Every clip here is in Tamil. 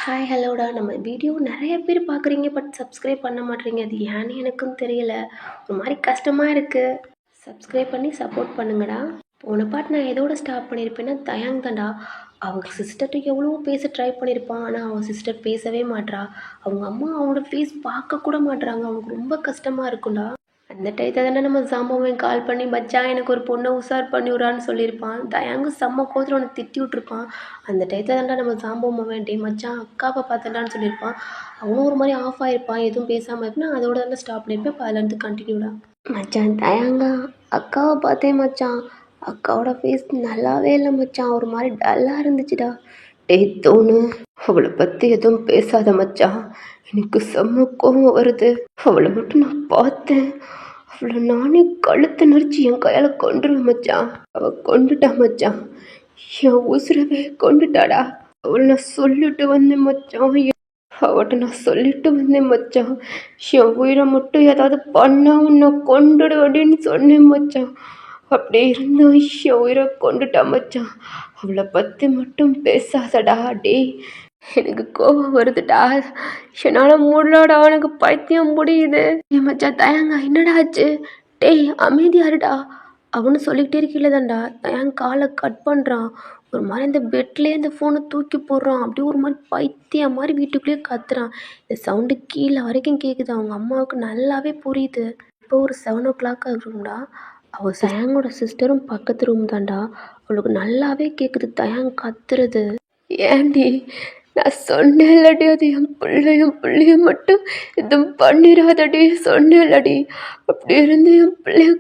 ஹாய் ஹலோடா. நம்ம வீடியோ நிறைய பேர் பார்க்குறீங்க, பட் சப்ஸ்கிரைப் பண்ண மாட்டேறீங்க. அது ஏன்னு எனக்கும் தெரியல. ஒரு மாதிரி கஷ்டமாக இருக்குது. சப்ஸ்கிரைப் பண்ணி சப்போர்ட் பண்ணுங்கடா. போன பாட்டு நான் எதோட ஸ்டாப் பண்ணியிருப்பேன்னா தயாங் தான்டா. அவங்க சிஸ்டர்கிட்ட எவ்வளோ பேச ட்ரை பண்ணியிருப்பான், ஆனால் அவன் சிஸ்டர் பேசவே மாட்றா. அவங்க அம்மா அவனோட ஃபேஸ் பார்க்க கூட மாட்றாங்க. அவனுக்கு ரொம்ப கஷ்டமாக இருக்கும்டா. அந்த டயத்தை தானே நம்ம சாம்பவன் கால் பண்ணி மச்சான் எனக்கு ஒரு பொண்ணை உஷார் பண்ணி விடான்னு சொல்லியிருப்பான். தயாங்கு செம்ம கோத்தில் அவனை திட்டி விட்ருப்பான். அந்த டயத்தை தாண்டா நம்ம சாம்பவன் டே மச்சான் அக்காவை பார்த்தேன்டான்னு சொல்லியிருப்பான். அவனும் ஒரு மாதிரி ஆஃப் ஆகிருப்பான், எதுவும் பேசாமல் இருப்பான். அதோட தானே ஸ்டாப் பண்ணியிருப்பேன். இப்போ அதுலேருந்து கண்டினியூடா. மச்சான் தயாங்கா அக்காவை பார்த்தேன் மச்சான். அக்காவோட ஃபேஸ் நல்லாவே இல்லை மச்சான், ஒரு மாதிரி டல்லாக இருந்துச்சுடா. டேய் தோணு, அவளை பற்றி எதுவும் பேசாத மச்சான், எனக்கு செம்ம கோவம் வருது. அவளை மட்டும் நான் பார்த்தேன், அவளை நானே கழுத்தை நெரிச்சு என் கையால் கொண்டுருவேன் மச்சான். அவள் கொண்டுட்டா மச்சான், என் உசுரவே கொண்டுட்டாடா. அவளை நான் சொல்லிட்டு வந்தேன் மச்சான், அவட்ட நான் சொல்லிட்டு வந்தேன் மச்சான். என் உயிரை மட்டும் ஏதாவது பண்ணா உன்னை கொண்டுடு அப்படின்னு சொன்னேன் மச்சான். அப்படியே இருந்த என் உயிரை கொண்டுட்டா மச்சான். அவளை பற்றி மட்டும் பேசாதடா. டே எனக்கு கோபம் வருதுடா, என்னால் முடியலடா, எனக்கு பைத்தியம் முடியுது. என் மச்சான் தயாங்க என்னடா ஆச்சு? டேய் அமைதியாருடா. அவனு சொல்லிக்கிட்டே இருக்கீங்கள தான்டா. தயாங்க காலை கட் பண்ணுறான். ஒரு மாதிரி அந்த பெட்லேயே அந்த ஃபோனை தூக்கி போடுறான். அப்படியே ஒரு மாதிரி பைத்தியம் மாதிரி வீட்டுக்குள்ளேயே கத்துறான். இந்த சவுண்டு கீழே வரைக்கும் கேட்குது. அவங்க அம்மாவுக்கு நல்லாவே புரியுது. இப்போ ஒரு 7 o'clock ஆகும்டா. அவள் தயாங்கோட சிஸ்டரும் பக்கத்து ரூம் தான்டா. அவளுக்கு நல்லாவே கேட்குது தயாங்க கத்துறது. ஏண்டி நான் சொன்னேன்லடி, அது என் பிள்ளையும் மட்டும் எதுவும் பண்ணிடாதடி சொன்னேன்லடி. அப்படி இருந்து என் பிள்ளைய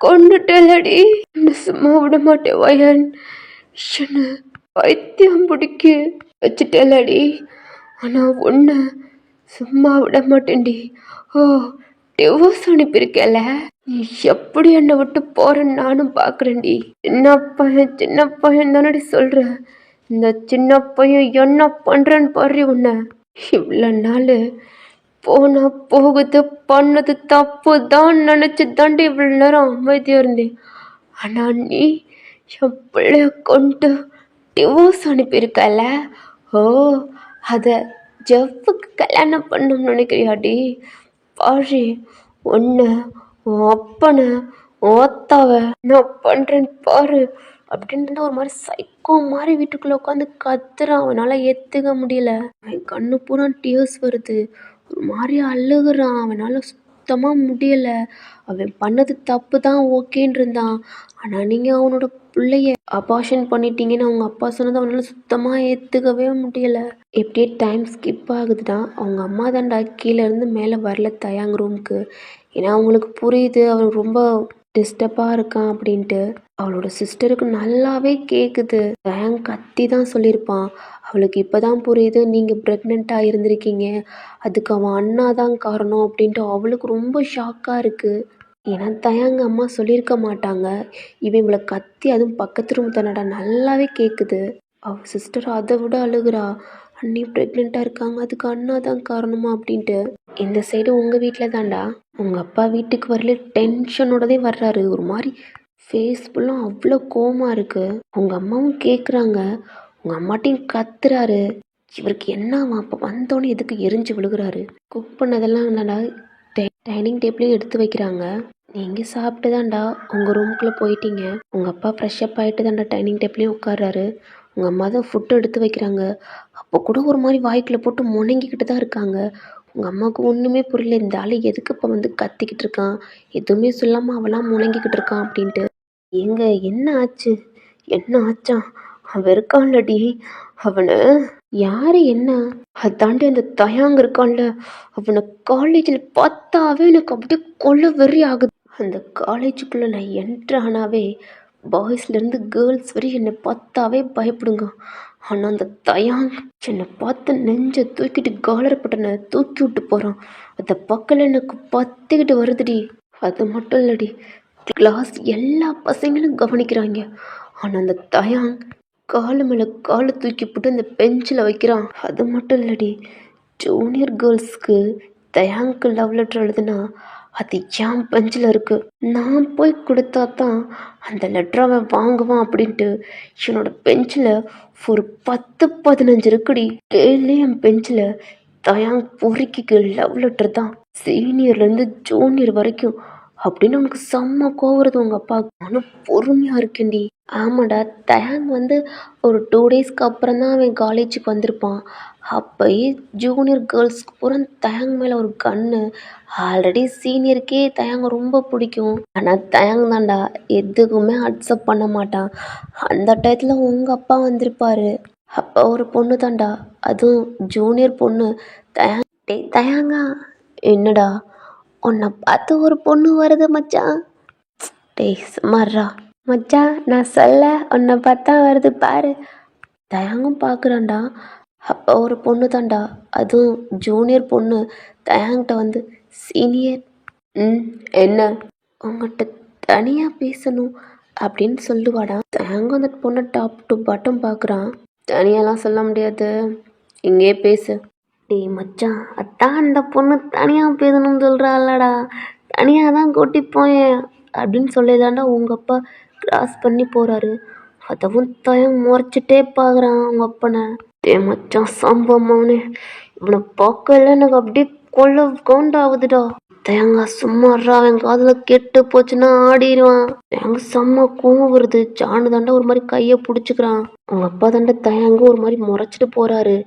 கொண்டுட்டேலடி. என்ன சும்மா விட மாட்டேன் வயன். என்ன பைத்தியம் பிடிக்க வச்சுட்டேலடி. ஆனால் ஒன்று சும்மா விட மாட்டேன்டி. ஓ டிவோர்ஸ் அனுப்பியிருக்கல, நீ எப்படி என்னை விட்டு போறேன்னு நானும் பார்க்குறேன்டி. சின்ன பையன் தானடி சொல்கிற. இந்த சின்ன பையன் என்ன பண்ணுறேன்னு பாரு உன்னை. இவ்வளோ நாள் போனா போகுது, பண்ணது தப்பு தான் நினச்சி தாண்டி இவ்வளோ நேரம் அமைதியாக இருந்தேன். ஆனால் நீ என் பிள்ளைய கொண்டு டிவோர்ஸ் அனுப்பியிருக்கல. ஓ அதை ஜெஃப்புக்கு கல்யாணம் பண்ணணும்னு நினைக்கிறியாடி? பாரு ஒன்று உன் அப்பனை ஓத்தாவ நான் பண்ணுறேன்னு பாரு அப்படின்னு ஒரு மாதிரி சைக்கோ மாதிரி வீட்டுக்குள்ளே உட்காந்து கத்துறான். அவனால் ஏற்றுக்க முடியல. அவன் கண்ணு பூரா டியர்ஸ் வருது. ஒரு மாதிரி அழுகுறான். அவனால் சுத்தமாக முடியலை. அவன் பண்ணது தப்பு தான் ஓகேன்னு இருந்தான். ஆனால் நீங்கள் அவனோட பிள்ளைய அபார்ஷன் பண்ணிட்டீங்கன்னு அவங்க அப்பா சொன்னது அவனால் சுத்தமாக ஏற்றுக்கவே முடியலை. எப்படியே டைம் ஸ்கிப் ஆகுதுடா. அவங்க அம்மா தான்டா கீழேருந்து மேலே வரல தயாங் ரூமுக்கு. ஏன்னா அவங்களுக்கு புரியுது அவன் ரொம்ப டிஸ்டர்பாக இருக்கான் அப்படின்ட்டு. அவளோட சிஸ்டருக்கு நல்லாவே கேட்குது. தயாங் கத்தி தான் சொல்லியிருப்பான். அவளுக்கு இப்போ தான் புரியுது நீங்கள் ப்ரெக்னெண்ட்டாக இருந்திருக்கீங்க, அதுக்கு அவன் அண்ணா தான் காரணம் அப்படின்ட்டு. அவளுக்கு ரொம்ப ஷாக்காக இருக்குது. ஏன்னா தயாங்க அம்மா சொல்லியிருக்க மாட்டாங்க. இவளை கத்தி, அதுவும் பக்கத்து ரூம் தானடா, நல்லாவே கேட்குது. அவள் சிஸ்டர் அதை விட அழுகுறா. அண்ணி ப்ரெக்னெண்ட்டாக இருக்காங்க, அதுக்கு அண்ணா தான் காரணமா அப்படின்ட்டு. இந்த சைடு உங்கள் வீட்டில் தான்டா. உங்கள் அப்பா வீட்டுக்கு வரல, டென்ஷனோடதே வர்றாரு. ஒரு மாதிரி ஃபேஸ் ஃபுல்லாக அவ்வளோ கோவமாக இருக்குது. உங்கள் அம்மாவும் கேட்குறாங்க. உங்கள் அம்மாட்டையும் கத்துறாரு. இவருக்கு என்னவா? அப்போ வந்தோடனே எதுக்கு எரிஞ்சு விழுகிறாரு? குக் பண்ணதெல்லாம் நல்லா டைனிங் டேபிளையும் எடுத்து வைக்கிறாங்க. நீங்கள் சாப்பிட்டு தான்டா உங்கள் ரூமுக்குள்ளே போயிட்டீங்க. உங்கள் அப்பா ஃப்ரெஷ்அப் ஆகிட்டு தான்டா டைனிங் டேபிளையும் உட்கார்றாரு. உங்கள் அம்மா தான் ஃபுட்டு எடுத்து வைக்கிறாங்க. அப்போ கூட ஒரு மாதிரி வாய்க்குள்ளே போட்டு முணங்கிக்கிட்டு தான் இருக்காங்க. உங்கள் அம்மாவுக்கு ஒன்றுமே புரியல, இந்த ஆள் எதுக்கு இப்போ வந்து கத்திக்கிட்டு இருக்கான், எதுவுமே சொல்லாமல் அவளாம் முணங்கிக்கிட்டு இருக்கான் அப்படின்ட்டு. எங்க என்ன ஆச்சு? என்ன ஆச்சான்? அவன் இருக்கான்லடி, அவனை யாரு என்ன அதாண்டி அந்த தயாங்க இருக்கான்ல, அவனை காலேஜில் பார்த்தாவே எனக்கு அப்படியே கொள்ள வெறி ஆகுது. அந்த காலேஜுக்குள்ளே நான் என்ட்ரு ஆனாவே பாய்ஸ்லேருந்து கேர்ள்ஸ் வரை என்னை பார்த்தாவே பயப்படுங்க. ஆனால் அந்த தயாங் என்னை பார்த்து நெஞ்சை தூக்கிட்டு காலர் பட்டனை தூக்கி விட்டு போகிறான். அந்த பக்கம் எனக்கு பத்திக்கிட்டு வருதுடி. அது மட்டும் இல்லடி, கிளாஸ் எல்லா பசங்களும் கவனிக்கிறாங்க. ஆனால் அந்த தயாங் காலு மேலே காலை தூக்கி போட்டு அந்த பெஞ்சில் வைக்கிறான். அது மட்டும் இல்லடி, ஜூனியர் கேர்ள்ஸ்க்கு தயாங்க்கு லவ் லெட்டர் எழுதுனா அது என் பெஞ்சில் இருக்குது. நான் போய் கொடுத்தா தான் அந்த லெட்டரை அவன் வாங்குவான் அப்படின்ட்டு என்னோட பெஞ்சில் ஒரு 10-15 இருக்குடி. டெய்லி என் பெஞ்சில் தயாங் பொறுக்கிக்கு லவ் லெட்டர் தான், சீனியர்லேருந்து ஜூனியர் வரைக்கும் அப்படின்னு உனக்கு செம்ம கோவம் வருது உங்கள் அப்பாவுக்கு. நானும் பொறுமையாக இருக்கேன்டி. ஆமாடா, தயாங் ஒரு 2 டேஸ்க்கு அப்புறம் தான் அவன் காலேஜுக்கு வந்திருப்பான். அப்போயே ஜூனியர் கேர்ள்ஸ்க்கு பூரா தயாங் மேலே ஒரு கண்ணு. ஆல்ரெடி சீனியருக்கே தயாங்க ரொம்ப பிடிக்கும். ஆனால் தயாங் தான்டா எதுக்குமே அக்செப்ட் பண்ண மாட்டான். அந்த டயத்தில் உங்கள் அப்பா வந்திருப்பாரு. அப்போ ஒரு பொண்ணு தான்டா, அதுவும் ஜூனியர் பொண்ணு. தயாங்கா, என்னடா உன்னை பார்த்து ஒரு பொண்ணு வருது மச்சான். சும்மாறா மச்சான், நான் சொல்ல உன்னை பார்த்தா வருது பாரு. தயாங்கும் பார்க்குறான்டா. அப்போ ஒரு பொண்ணு தான்டா, அதுவும் ஜூனியர் பொண்ணு தயாங்கிட்ட சீனியர், என்ன உங்கள்கிட்ட தனியாக பேசணும் அப்படின்னு சொல்லுவாடா. தயாங்கும் அந்த பொண்ணை டாப் டு பாட்டம் பார்க்குறான். தனியாலாம் சொல்ல முடியாது, இங்கே பேசு. மச்சான், அதான் அந்த பொண்ணு தனியாக பேசணும்னு சொல்கிறாளடா, தனியாக தான் கூட்டி போயேன் அப்படின்னு சொல்லிதாண்டா உங்கள் அப்பா கிராஸ் பண்ணி போகிறாரு. அதவும் தயம் முறைச்சிட்டே பார்க்குறான் உங்கள் அப்பனை. மச்சான் சம்பவமானே, இவனை பார்க்கல எனக்கு அப்படியே கொள்ள கவுண்டாகுதுடா. தேங்காய் சும்மாறா, அவன் காதில் கெட்டு போச்சுன்னா ஆடிடுவான். தேங்காய் செம்ம கோவம் வருது. ஜானு தாண்டா ஒரு மாதிரி கையை பிடிச்சிக்கிறான். அவங்க அப்பா தாண்டா தயாங்க ஒரு மாதிரி முறைச்சிட்டு போறாரு.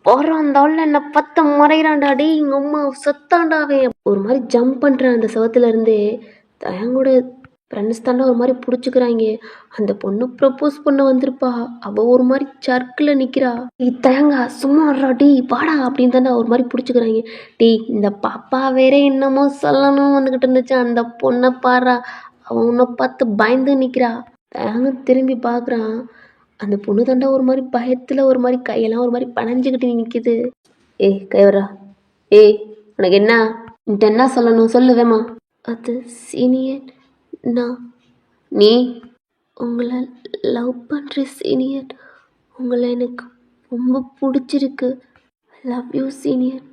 போறான் அந்த ஆள் என்னை பத்த முறைகிறான்டாடி, எங்க அம்மா செத்தாண்டாவே. ஒரு மாதிரி ஜம்ப் பண்றான் அந்த செவத்துல இருந்தே. தயாங்கோட ஃப்ரெண்ட்ஸ் தாண்டா ஒரு மாதிரி பிடிச்சிக்கிறாங்க. அந்த பொண்ணு ப்ரப்போஸ் பண்ண வந்திருப்பா. அவள் ஒரு மாதிரி சர்க்கில் நிற்கிறா. தயங்கா சும்மா டி வாடா அப்படின்னு தாண்டா ஒரு மாதிரி பிடிச்சிக்கிறாங்க. இந்த பாப்பா வேற என்னமோ சொல்லணும் வந்துக்கிட்டு இருந்துச்சு. அந்த பொண்ணை பாடுறா, அவன் உன்னை பார்த்து பயந்து நிற்கிறா. தயங்க திரும்பி பார்க்குறான். அந்த பொண்ணு தாண்டா ஒரு மாதிரி பயத்தில் ஒரு மாதிரி கையெல்லாம் ஒரு மாதிரி பனைஞ்சிக்கிட்டு நிற்கிது. கை வர்றா. உனக்கு என்ன சொல்லணும் சொல்லுவேம்மா. அது சீனியர், நீ உங்களை லவ் பண்ணுற சீனியர். உங்களை எனக்கு ரொம்ப பிடிச்சிருக்கு. Love you senior.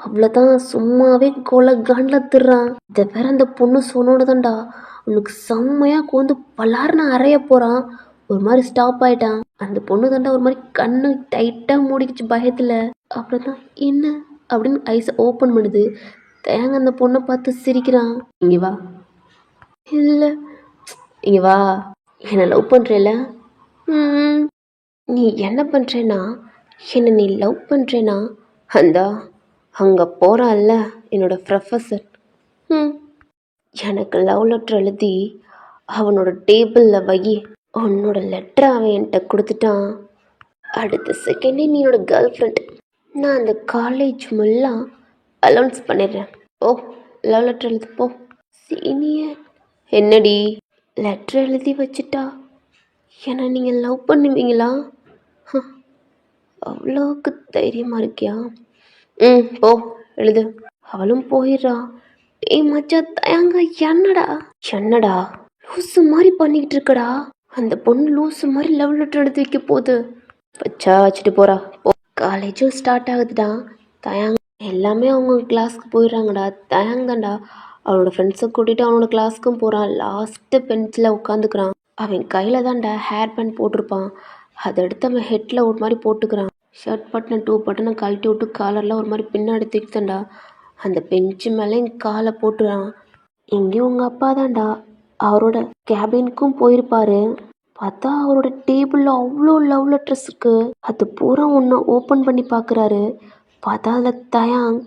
அவ்வளோதான், சும்மாவே கொலை காண்டில் திடுறான். இதை வேற அந்த பொண்ணு சொன்னோட தான்டா உனக்கு செம்மையாக கோந்து பலார்னு அறைய போகிறான். ஒரு மாதிரி ஸ்டாப் ஆகிட்டான். அந்த பொண்ணு தாண்டா ஒரு மாதிரி கண்ணு டைட்டாக மூடிக்கிச்சு பயத்தில். அப்புறம் தான் என்ன அப்படின்னு ஐஸை ஓப்பன் பண்ணுது. தேங்க அந்த பொண்ணை பார்த்து சிரிக்கிறான். இங்கே வா. இல்லை, இங்கே வா. என்னை லவ் பண்ணுறேல? நீ என்ன பண்ணுறேன்னா, என்னை நீ லவ் பண்ணுறேன்னா அங்கே போகிறான்ல என்னோடய ப்ரொஃபஸர். எனக்கு லவ் லெட்டர் எழுதி அவனோட டேபிளில் வை. உன்னோட லெட்டரை அவன் என்கிட்ட கொடுத்துட்டான். அடுத்த செகண்டே நீ என்னோட கேர்ள் ஃப்ரெண்ட். நான் அந்த காலேஜ் முல்லாம் அலௌன்ஸ் பண்ணிடுறேன். லவ் லெட்டர் எழுது போ. சீனியர், என்னடி லெட்டர் எழுதி வச்சுட்டா ஏன்னா நீங்கள் லவ் பண்ணுவீங்களா? அவ்வளோக்கு தைரியமாக இருக்கியா? போ எழுது. அவளும் போயிடுறா. மச்சா தயங்க, என்னடா லூஸு மாதிரி பண்ணிக்கிட்டு இருக்கடா. அந்த பொண்ணு லூஸு மாதிரி லவ் லெட்டர் எடுத்து வைக்க போகுது. வச்சா வச்சுட்டு போகிறா போ. காலேஜும் ஸ்டார்ட் ஆகுதுடா. தயாங் எல்லாமே அவங்க கிளாஸ்க்கு போயிடுறாங்கடா. தயாங் தான்டா அவனோட ஃப்ரெண்ட்ஸை கூட்டிகிட்டு அவனோட கிளாஸ்க்கும் போகிறான். லாஸ்ட்டு பெஞ்சில் உட்காந்துக்கிறான். அவன் கையில் தான்டா ஹேர் பேண்ட் போட்டிருப்பான். அதை எடுத்து அவன் ஹெட்டில் ஒரு மாதிரி போட்டுக்கிறான். ஷர்ட் பட்டனை 2 பட்டனை கழட்டி விட்டு காலர்லாம் ஒரு மாதிரி பின்னாடி தூக்கித்தான்டா அந்த பெஞ்சு மேலே காலை போட்டுறான். எங்கேயும் உங்கள் அப்பா தான்டா அவரோட கேபினுக்கும் போயிருப்பாரு. பார்த்தா அவரோட டேபிளில் அவ்வளோ லவ் லெட்டர்ஸ் இருக்குது. அது பூரா ஒன்று ஓப்பன் பண்ணி பார்க்குறாரு. பார்த்தா அதில் தயாங்.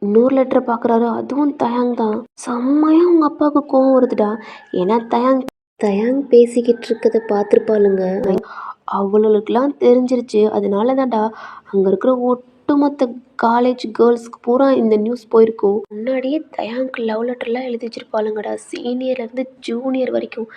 இன்னொரு லெட்டரை பார்க்குறாரு, அதுவும் தயாங் தான். செம்மையாக உங்கள் அப்பாவுக்கு கோவம் வருதுடா. ஏன்னா தயாங் பேசிக்கிட்டு இருக்கிறத பார்த்துருப்பாளுங்க. அவளுக்கெல்லாம் தெரிஞ்சிருச்சு. அதனால தான்டா அங்கே இருக்கிற ஒட்டுமொத்த காலேஜ் கேர்ள்ஸ்க்கு பூரா இந்த நியூஸ் போயிருக்கும். முன்னாடியே தயாங்க்கு லவ் லெட்டர்லாம் எழுதி வச்சிருப்பாளுங்கடா. சீனியர்லேருந்து ஜூனியர் வரைக்கும்.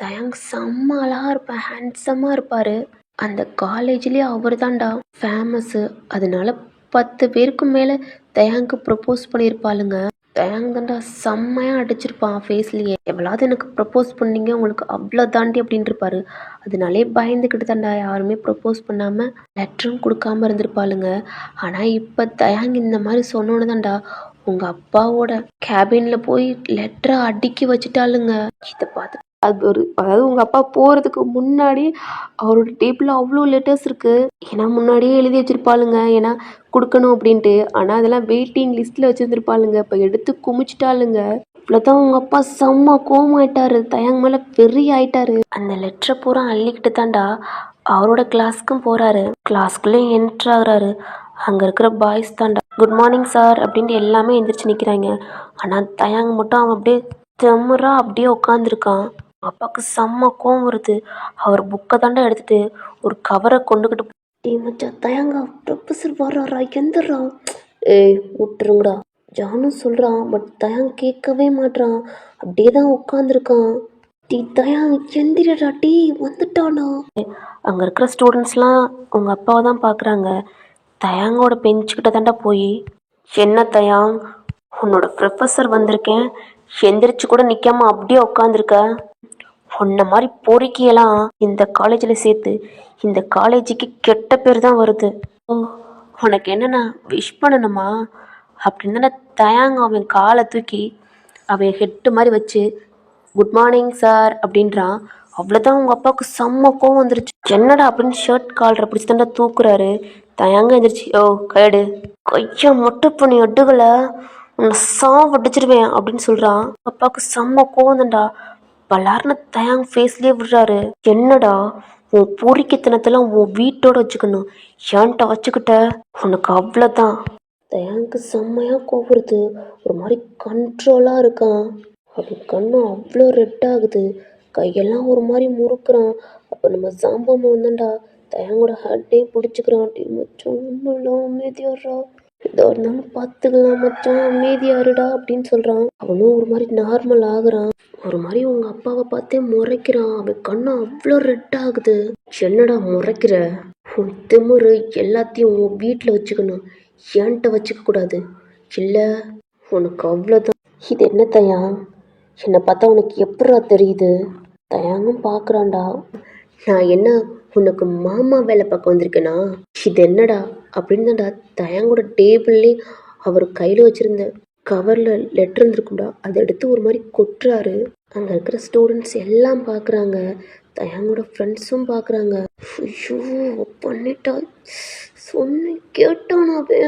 தயாங் செம்ம அழகாக இருப்பார், ஹேண்ட்ஸமாக இருப்பார். அந்த காலேஜ்லேயே அவர் தான்டா ஃபேமஸ்ஸு. அதனால 10 பேருக்கு மேலே தயாங்க்கு ப்ரப்போஸ் பண்ணியிருப்பாளுங்க. தயாங் தாண்டா செம்மையாக அடிச்சிருப்பான் ஃபேஸ்லேயே. எவ்வளோது எனக்கு ப்ரப்போஸ் பண்ணீங்க, உங்களுக்கு அவ்வளோ தாண்டி அப்படின்ட்டு இருப்பாரு. அதனாலே பயந்துக்கிட்டு தாண்டா யாருமே ப்ரப்போஸ் பண்ணாமல் லெட்டரும் கொடுக்காம இருந்திருப்பாளுங்க. ஆனால் இப்போ தயாங் இந்த மாதிரி சொன்னோன்னு தாண்டா உங்கள் அப்பாவோட கேபினில் போய் லெட்டரை அடுக்கி வச்சுட்டாளுங்க. இதை பார்த்து அதாவது உங்கள் அப்பா போகிறதுக்கு முன்னாடி அவரோட டேபிளில் அவ்வளோ லெட்டர்ஸ் இருக்குது. ஏன்னா முன்னாடியே எழுதி வச்சுருப்பாளுங்க, ஏன்னா கொடுக்கணும் அப்படின்ட்டு. ஆனால் அதெல்லாம் வெயிட்டிங் லிஸ்ட்டில் வச்சுருந்துருப்பாளுங்க. இப்போ எடுத்து குமிச்சிட்டாளுங்க. இவ்வளோதான் உங்கள் அப்பா செம்ம கோவமாயிட்டாரு, தயங்க மேலே வெறி ஆயிட்டாரு. அந்த லெட்டரை பூரா அள்ளிக்கிட்டு தாண்டா அவரோட கிளாஸ்க்கும் போகிறாரு. கிளாஸ்க்குள்ளேயும் என்ட்ரு ஆகுறாரு. அங்கே இருக்கிற பாய்ஸ் தாண்டா குட் மார்னிங் சார் அப்படின்ட்டு எல்லாமே எந்திரிச்சு நிற்கிறாங்க. ஆனால் தயங்க மட்டும் அவன் அப்படியே திமிரா அப்படியே உட்காந்துருக்கான். அப்பாவுக்கு செம்ம கோவம் வருது. அவர் புக்கை தாண்டா எடுத்துட்டு ஒரு கவரை கொண்டுக்கிட்டு டே மச்சான் தயங்க ப்ரொஃபஸர் வர்றாரா எந்திரா. ஏய் விட்டுருங்கடா ஜானும் சொல்கிறான். பட் தயாங் கேட்கவே மாட்றான், அப்படியே தான் உட்காந்துருக்கான். டீ தயாங் எந்திரடா, டீ வந்துட்டானா. அங்கே இருக்கிற ஸ்டூடெண்ட்ஸ்லாம் உங்கள் அப்பாவை தான் பார்க்குறாங்க. தயாங்கோட பெஞ்சுக்கிட்ட தாண்டா போய் என்ன தயாங் உன்னோட ப்ரொஃபஸர் வந்திருக்கேன், எந்திரிச்சு கூட நிற்காம அப்படியே உட்காந்துருக்க. உன்ன மாதிரி பொறுக்கியெல்லாம் இந்த காலேஜில் சேர்த்து இந்த காலேஜுக்கு கெட்ட பேர் தான் வருது. ஓ உனக்கு என்னண்ணா விஷ் பண்ணணுமா அப்படின்னு தானே தயாங்க அவன் காலை தூக்கி அவன் ஹெட்டு மாதிரி வச்சு குட் மார்னிங் சார் அப்படின்றான். அவ்வளோதான் உங்கள் அப்பாவுக்கு செம்ம கோவம் வந்துருச்சு. என்னடா அப்படின்னு ஷர்ட் காலரை பிடிச்சி தாண்டா தூக்குறாரு. தயாங்க எந்திரிச்சு ஓ கைடு கையா மொட்டை பண்ணி எடுகலை உன்னை சாவடிச்சிருவேன் அப்படின்னு சொல்கிறான். அப்பாவுக்கு செம்ம கோவம் தான்டா. பலார்னு தயாங் ஃபேஸ்லேயே விடுறாரு. என்னடா உன் பூரிக்கத்தனத்தெல்லாம் உன் வீட்டோட வச்சுக்கணும், ஏன்ட்ட வச்சுக்கிட்ட உனக்கு அவ்வளோதான். தயாங்க்கு செம்மையாக கோபுறது. ஒரு மாதிரி கண்ட்ரோலாக இருக்கான். அப்படி கண்ணு அவ்வளோ ரெட் ஆகுது, கையெல்லாம் ஒரு மாதிரி முறுக்குறான். அப்போ நம்ம சாம்பம் வந்தாண்டா தயாங்கோட ஹேட்டையும் பிடிச்சிக்கிறான். டீ மச்சான் ஒன்றும் இல்லை அமைதியாடுறா, இதோ இருந்தாலும் பார்த்துக்கலாம் மச்சான் அமைதியாருடா அப்படின்னு சொல்கிறான். அவனும் ஒரு மாதிரி நார்மல் ஆகுறான். ஒரு மாதிரி உங்கள் அப்பாவை பார்த்தே முறைக்கிறான். அவன் கண்ணு அவ்வளோ ரெட் ஆகுது. என்னடா முறைக்கிற, உன் திமுரு எல்லாத்தையும் உன் வீட்டில் வச்சுக்கணும், ஏன்ட்ட வச்சுக்க கூடாது, இல்லை உனக்கு அவ்வளோதான். இது என்ன தயாங், என்னை பார்த்தா உனக்கு எப்படா தெரியுது. தயாங்கும் பார்க்குறான்டா. நான் என்ன உனக்கு மாமா வேலை பார்க்க வந்திருக்கேனா, இது என்னடா அப்படின்னு தான்டா தயாங்கோட டேபிள்லே அவர் கையில் வச்சுருந்த கவரில் லெட்டர் இருந்திருக்கும்டா, அதை எடுத்து ஒரு மாதிரி கொட்டுறாரு. அங்கே இருக்கிற ஸ்டூடெண்ட்ஸ் எல்லாம் பார்க்குறாங்க, தயாங்கோட ஃப்ரெண்ட்ஸும் பார்க்குறாங்க. ஐயோ பண்ணிட்டா, சொன்ன கேட்டானாவே.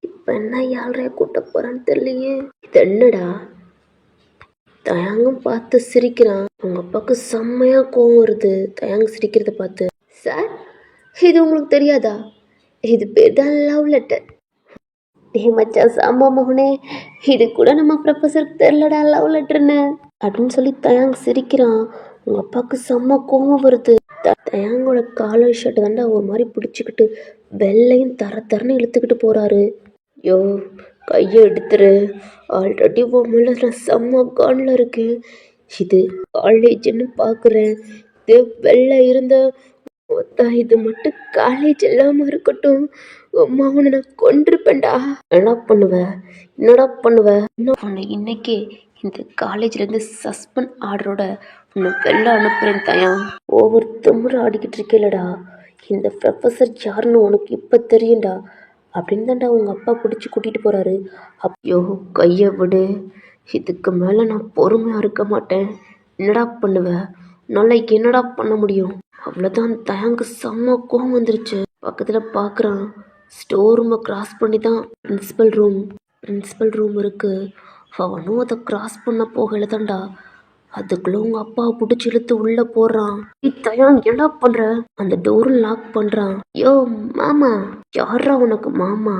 இப்போ என்ன யாரையா கூட்ட போகிறான்னு தெரியலையே. இது என்னடா. தயாங்கும் பார்த்து சிரிக்கிறான். உங்கள் அப்பாவுக்கு செம்மையாக கோவம் வருது தயாங் சிரிக்கிறத பார்த்து. சார் இது உங்களுக்கு தெரியாதா, இது பேர் தான் லவ் லெட்டர். டே மச்சா சாம்பா மோகனே, இது கூட நம்ம ப்ரொஃபஸருக்கு தெரிலடா லவ் லெட்டர்னு அப்படின்னு சொல்லி தயாங் சிரிக்கிறான். உங்கள் அப்பாவுக்கு செம்ம கோவம் வருது. தயாங்கோட காலர் ஷர்ட்டை தாண்டா ஒரு மாதிரி பிடிச்சிக்கிட்டு வெள்ளையும் தரன்னு இழுத்துக்கிட்டு போகிறாரு. யோ கையை எடுத்துரு, ஆல்ரெடி உன் மேலே நான் செம்ம கானில் இருக்கேன். இது காலேஜ்னு பார்க்குறேன், இது வெள்ளை இருந்த இது மட்டும் காலேஜ் இல்லாமல் இருக்கட்டும், அம்மா உன்னை நான் கொண்டிருப்பேன்டா. என்னடா பண்ணுவ உன்னை இன்னைக்கு இந்த காலேஜ்லேருந்து சஸ்பெண்ட் ஆர்டரோட உன்னை வெளில அனுப்புகிறேன் தயா. ஒவ்வொரு திமுறை ஆடிக்கிட்டு இருக்கேலடா, இந்த ப்ரொஃபஸர் யாருன்னு உனக்கு இப்போ தெரியும்டா அப்படின்னு தான்டா உங்கள் அப்பா பிடிச்சி கூட்டிகிட்டு போகிறாரு. ஐயோ கையை விடு, இதுக்கு மேலே நான் பொறுமையாக இருக்க மாட்டேன். என்னடா பண்ணுவ, நாளைக்கு என்னடா பண்ண முடியும். அவ்வளோதான் தயாங்கு செம்ம கோவம் வந்துருச்சு. பக்கத்தில் பார்க்குறான், ஸ்டோர் ரூமை கிராஸ் பண்ணி தான் பிரின்சிபல் ரூம் இருக்குது. அவனும் அதை கிராஸ் பண்ண போகல தான்டா, அதுக்குள்ளே உங்கள் அப்பாவை பிடிச்சி இழுத்து உள்ளே போடுறான். தயாங் என்ன பண்ணுற, அந்த டோரும் லாக் பண்ணுறான். யோ மாமா, யாரா உனக்கு மாமா,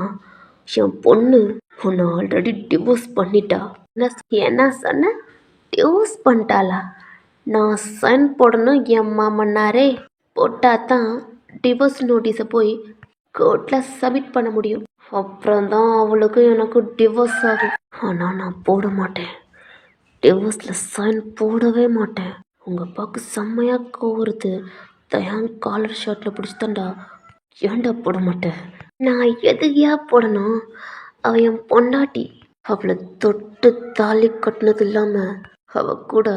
என் பொண்ணு உன்னை ஆல்ரெடி டிவோர்ஸ் பண்ணிட்டா. என்ன சொன்ன, டிவோர்ஸ் பண்ணிட்டாளா? நான் சைன் போடணும் என் மாமன்னாரே, போட்டால் தான் டிவோர்ஸ் நோட்டீஸை போய் கோர்ட்டில் சப்மிட் பண்ண முடியும். அப்புறம்தான் அவளுக்கும் எனக்கும் டிவோர்ஸ் ஆகும். ஆனால் நான் போட மாட்டேன், டிவோர்ஸில் சைன் போடவே மாட்டேன். உங்கள் அப்பாவுக்கு செம்மையாக கோவருது. தயாங் காலர் ஷர்ட்டில் பிடிச்சிதாண்டா. ஏன்டா போட மாட்டேன், நான் எதுக்கியா போடணும், அவள் என் பொண்டாட்டி, அவளை தொட்டு தாலி கட்டினது இல்லாமல் அவ கூட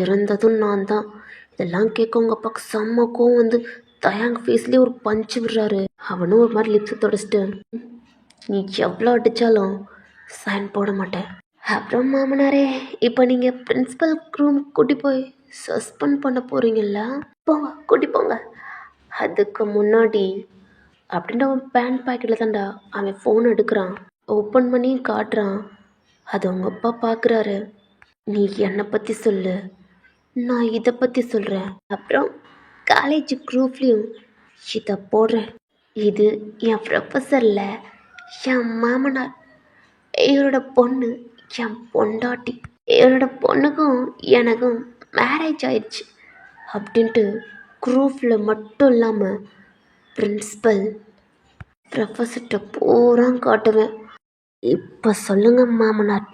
இறந்ததும் நான் தான். இதெல்லாம் கேட்க உங்கள் அப்பாவுக்கு செம்ம கோவம் வந்து தயாங் ஃபேஸ்லேயே ஒரு பஞ்சு விடுறாரு. அவனும் ஒரு மாதிரி லிப்ஸை தொடச்சிட்டு, நீ எவ்வளோ அடித்தாலும் சைன் போட மாட்டேன். அப்புறம் மாமனாரே, இப்போ நீங்கள் பிரின்ஸிபல் ரூம் கூட்டி போய் சஸ்பெண்ட் பண்ண போகிறீங்கள? போங்க, கூட்டி போங்க. அதுக்கு முன்னாடி அப்படின்ட்டு அவன் பேண்ட் பாக்கெட்டில் தான்டா அவன் ஃபோன் எடுக்கிறான், ஓப்பன் பண்ணி காட்டுறான். அது அவங்க அப்பா பார்க்குறாரு. நீ என்னை பற்றி சொல்லு, நான் இதை பற்றி சொல்கிறேன். அப்புறம் காலேஜ் குரூப்லேயும் இதை போடுறேன். இது என் ப்ரொஃபஸரில் என் மாமனார், இவரோட பொண்ணு என் பொண்டாட்டி, இவரோட பொண்ணுக்கும் எனக்கும் மேரேஜ் ஆயிடுச்சு அப்படின்ட்டு குரூப்பில் மட்டும் இல்லாமல் பிரின்ஸிபல் ப்ரொஃபஸர்கிட்ட பூரா காட்டுவேன். இப்போ சொல்லுங்க மாமனார்,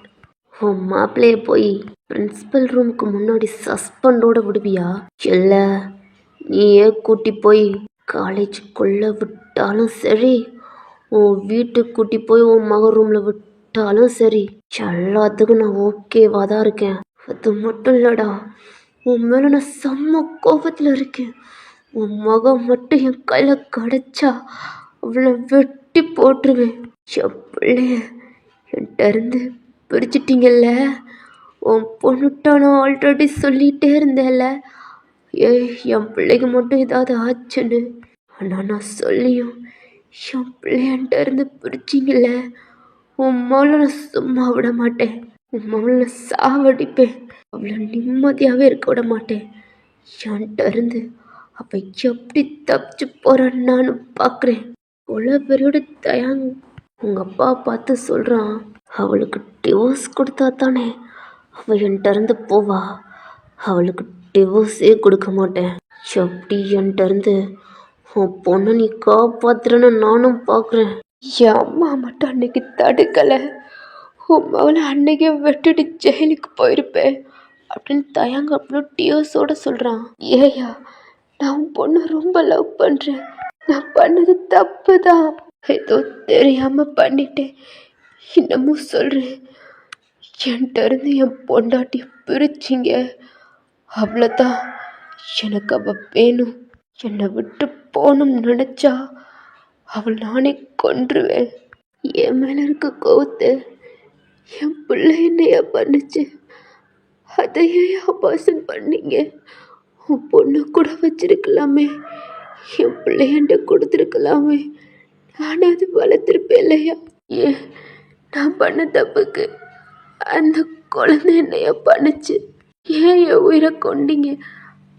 உன் மாப்பிள்ளைய போய் பிரின்ஸிபல் ரூமுக்கு முன்னாடி சஸ்பெண்டோடு விடுவியா, இல்லை நீயே கூட்டி போய் காலேஜுக்குள்ளே விட்டாலும் சரி, உன் வீட்டுக்கு கூட்டி போய் உன் மக ரூமில் விட்டாலும் சரி, எல்லாத்துக்கும் நான் ஓகேவா தான் இருக்கேன். அது மட்டும் இல்லைடா, உன் மேலே நான் செம்ம கோபத்தில் இருக்கேன். உன் மகன் மட்டும் என் கையில் கிடச்சா அவளை வெட்டி போட்டுருவேன். என் பிள்ளைய என்கிட்ட இருந்து பிரிச்சிட்டிங்கல்ல, உன் பொண்ணுட்ட நான் ஆல்ரெடி சொல்லிகிட்டே இருந்தேன்ல, என் பிள்ளைக்கு மட்டும் ஏதாவது ஆச்சுன்னு. ஆனால் நான் சொல்லியும் என் பிள்ளையன்ட்ட இருந்து பிரிச்சிங்கல்ல, உன் மகளை நான் சும்மா விட மாட்டேன். உன் மகளை நான் சாவடிப்பேன். அவளை நிம்மதியாகவே இருக்க விட மாட்டேன். என்கிட்ட இருந்து அவள் எப்படி தப்பிச்சு போகிறான்னு நானும் பார்க்குறேன். இவ்வளோ பெரியோட தயாங் உங்கள் அப்பா பார்த்து சொல்கிறான், அவளுக்கு டிவோர்ஸ் கொடுத்தா தானே அவள் என்கிட்ட இருந்து போவா. அவளுக்கு டிவோர்ஸே கொடுக்க மாட்டேன். எப்படி என்கிட்ட இருந்து உன் பொண்ணை நீ காப்பாத்துறன்னு நானும் பார்க்குறேன். என் அம்மா மட்டும் அன்னைக்கு தடுக்கலை, உன் மகளை அன்னைக்கே விட்டுட்டு ஜெயிலுக்கு போயிருப்பேன் அப்படின்னு தயங்க அவ்வளோ டியோஸோட சொல்கிறான். ஏயா, நான் உன் பொண்ணை ரொம்ப லவ் பண்ணுறேன். நான் பண்ணது தப்பு தான், ஏதோ தெரியாமல் பண்ணிட்டேன். இன்னமும் சொல்கிறேன், என்கிட்ட இருந்து என் பொண்டாட்டி பிரிச்சிங்க, அவ்வளோதான். எனக்கு அவள் வேணும். என்னை விட்டு போகணும்னு நினச்சா அவள் நானே கொன்றுவேன். என் மேலே இருக்க கோவத்தை என் பிள்ளை என்னையா பண்ணுச்சு, அதையே அபாசம் பண்ணீங்க. உன் பொண்ணு கூட வச்சிருக்கலாமே, என் பிள்ளையன்ட்ட கொடுத்துருக்கலாமே, நான் அது வளர்த்துருப்பேன் இல்லையா? ஏன் நான் பண்ண தப்புக்கு அந்த குழந்தை என்னையா பண்ணுச்சு? ஏன் என் உயிரை கொண்டீங்க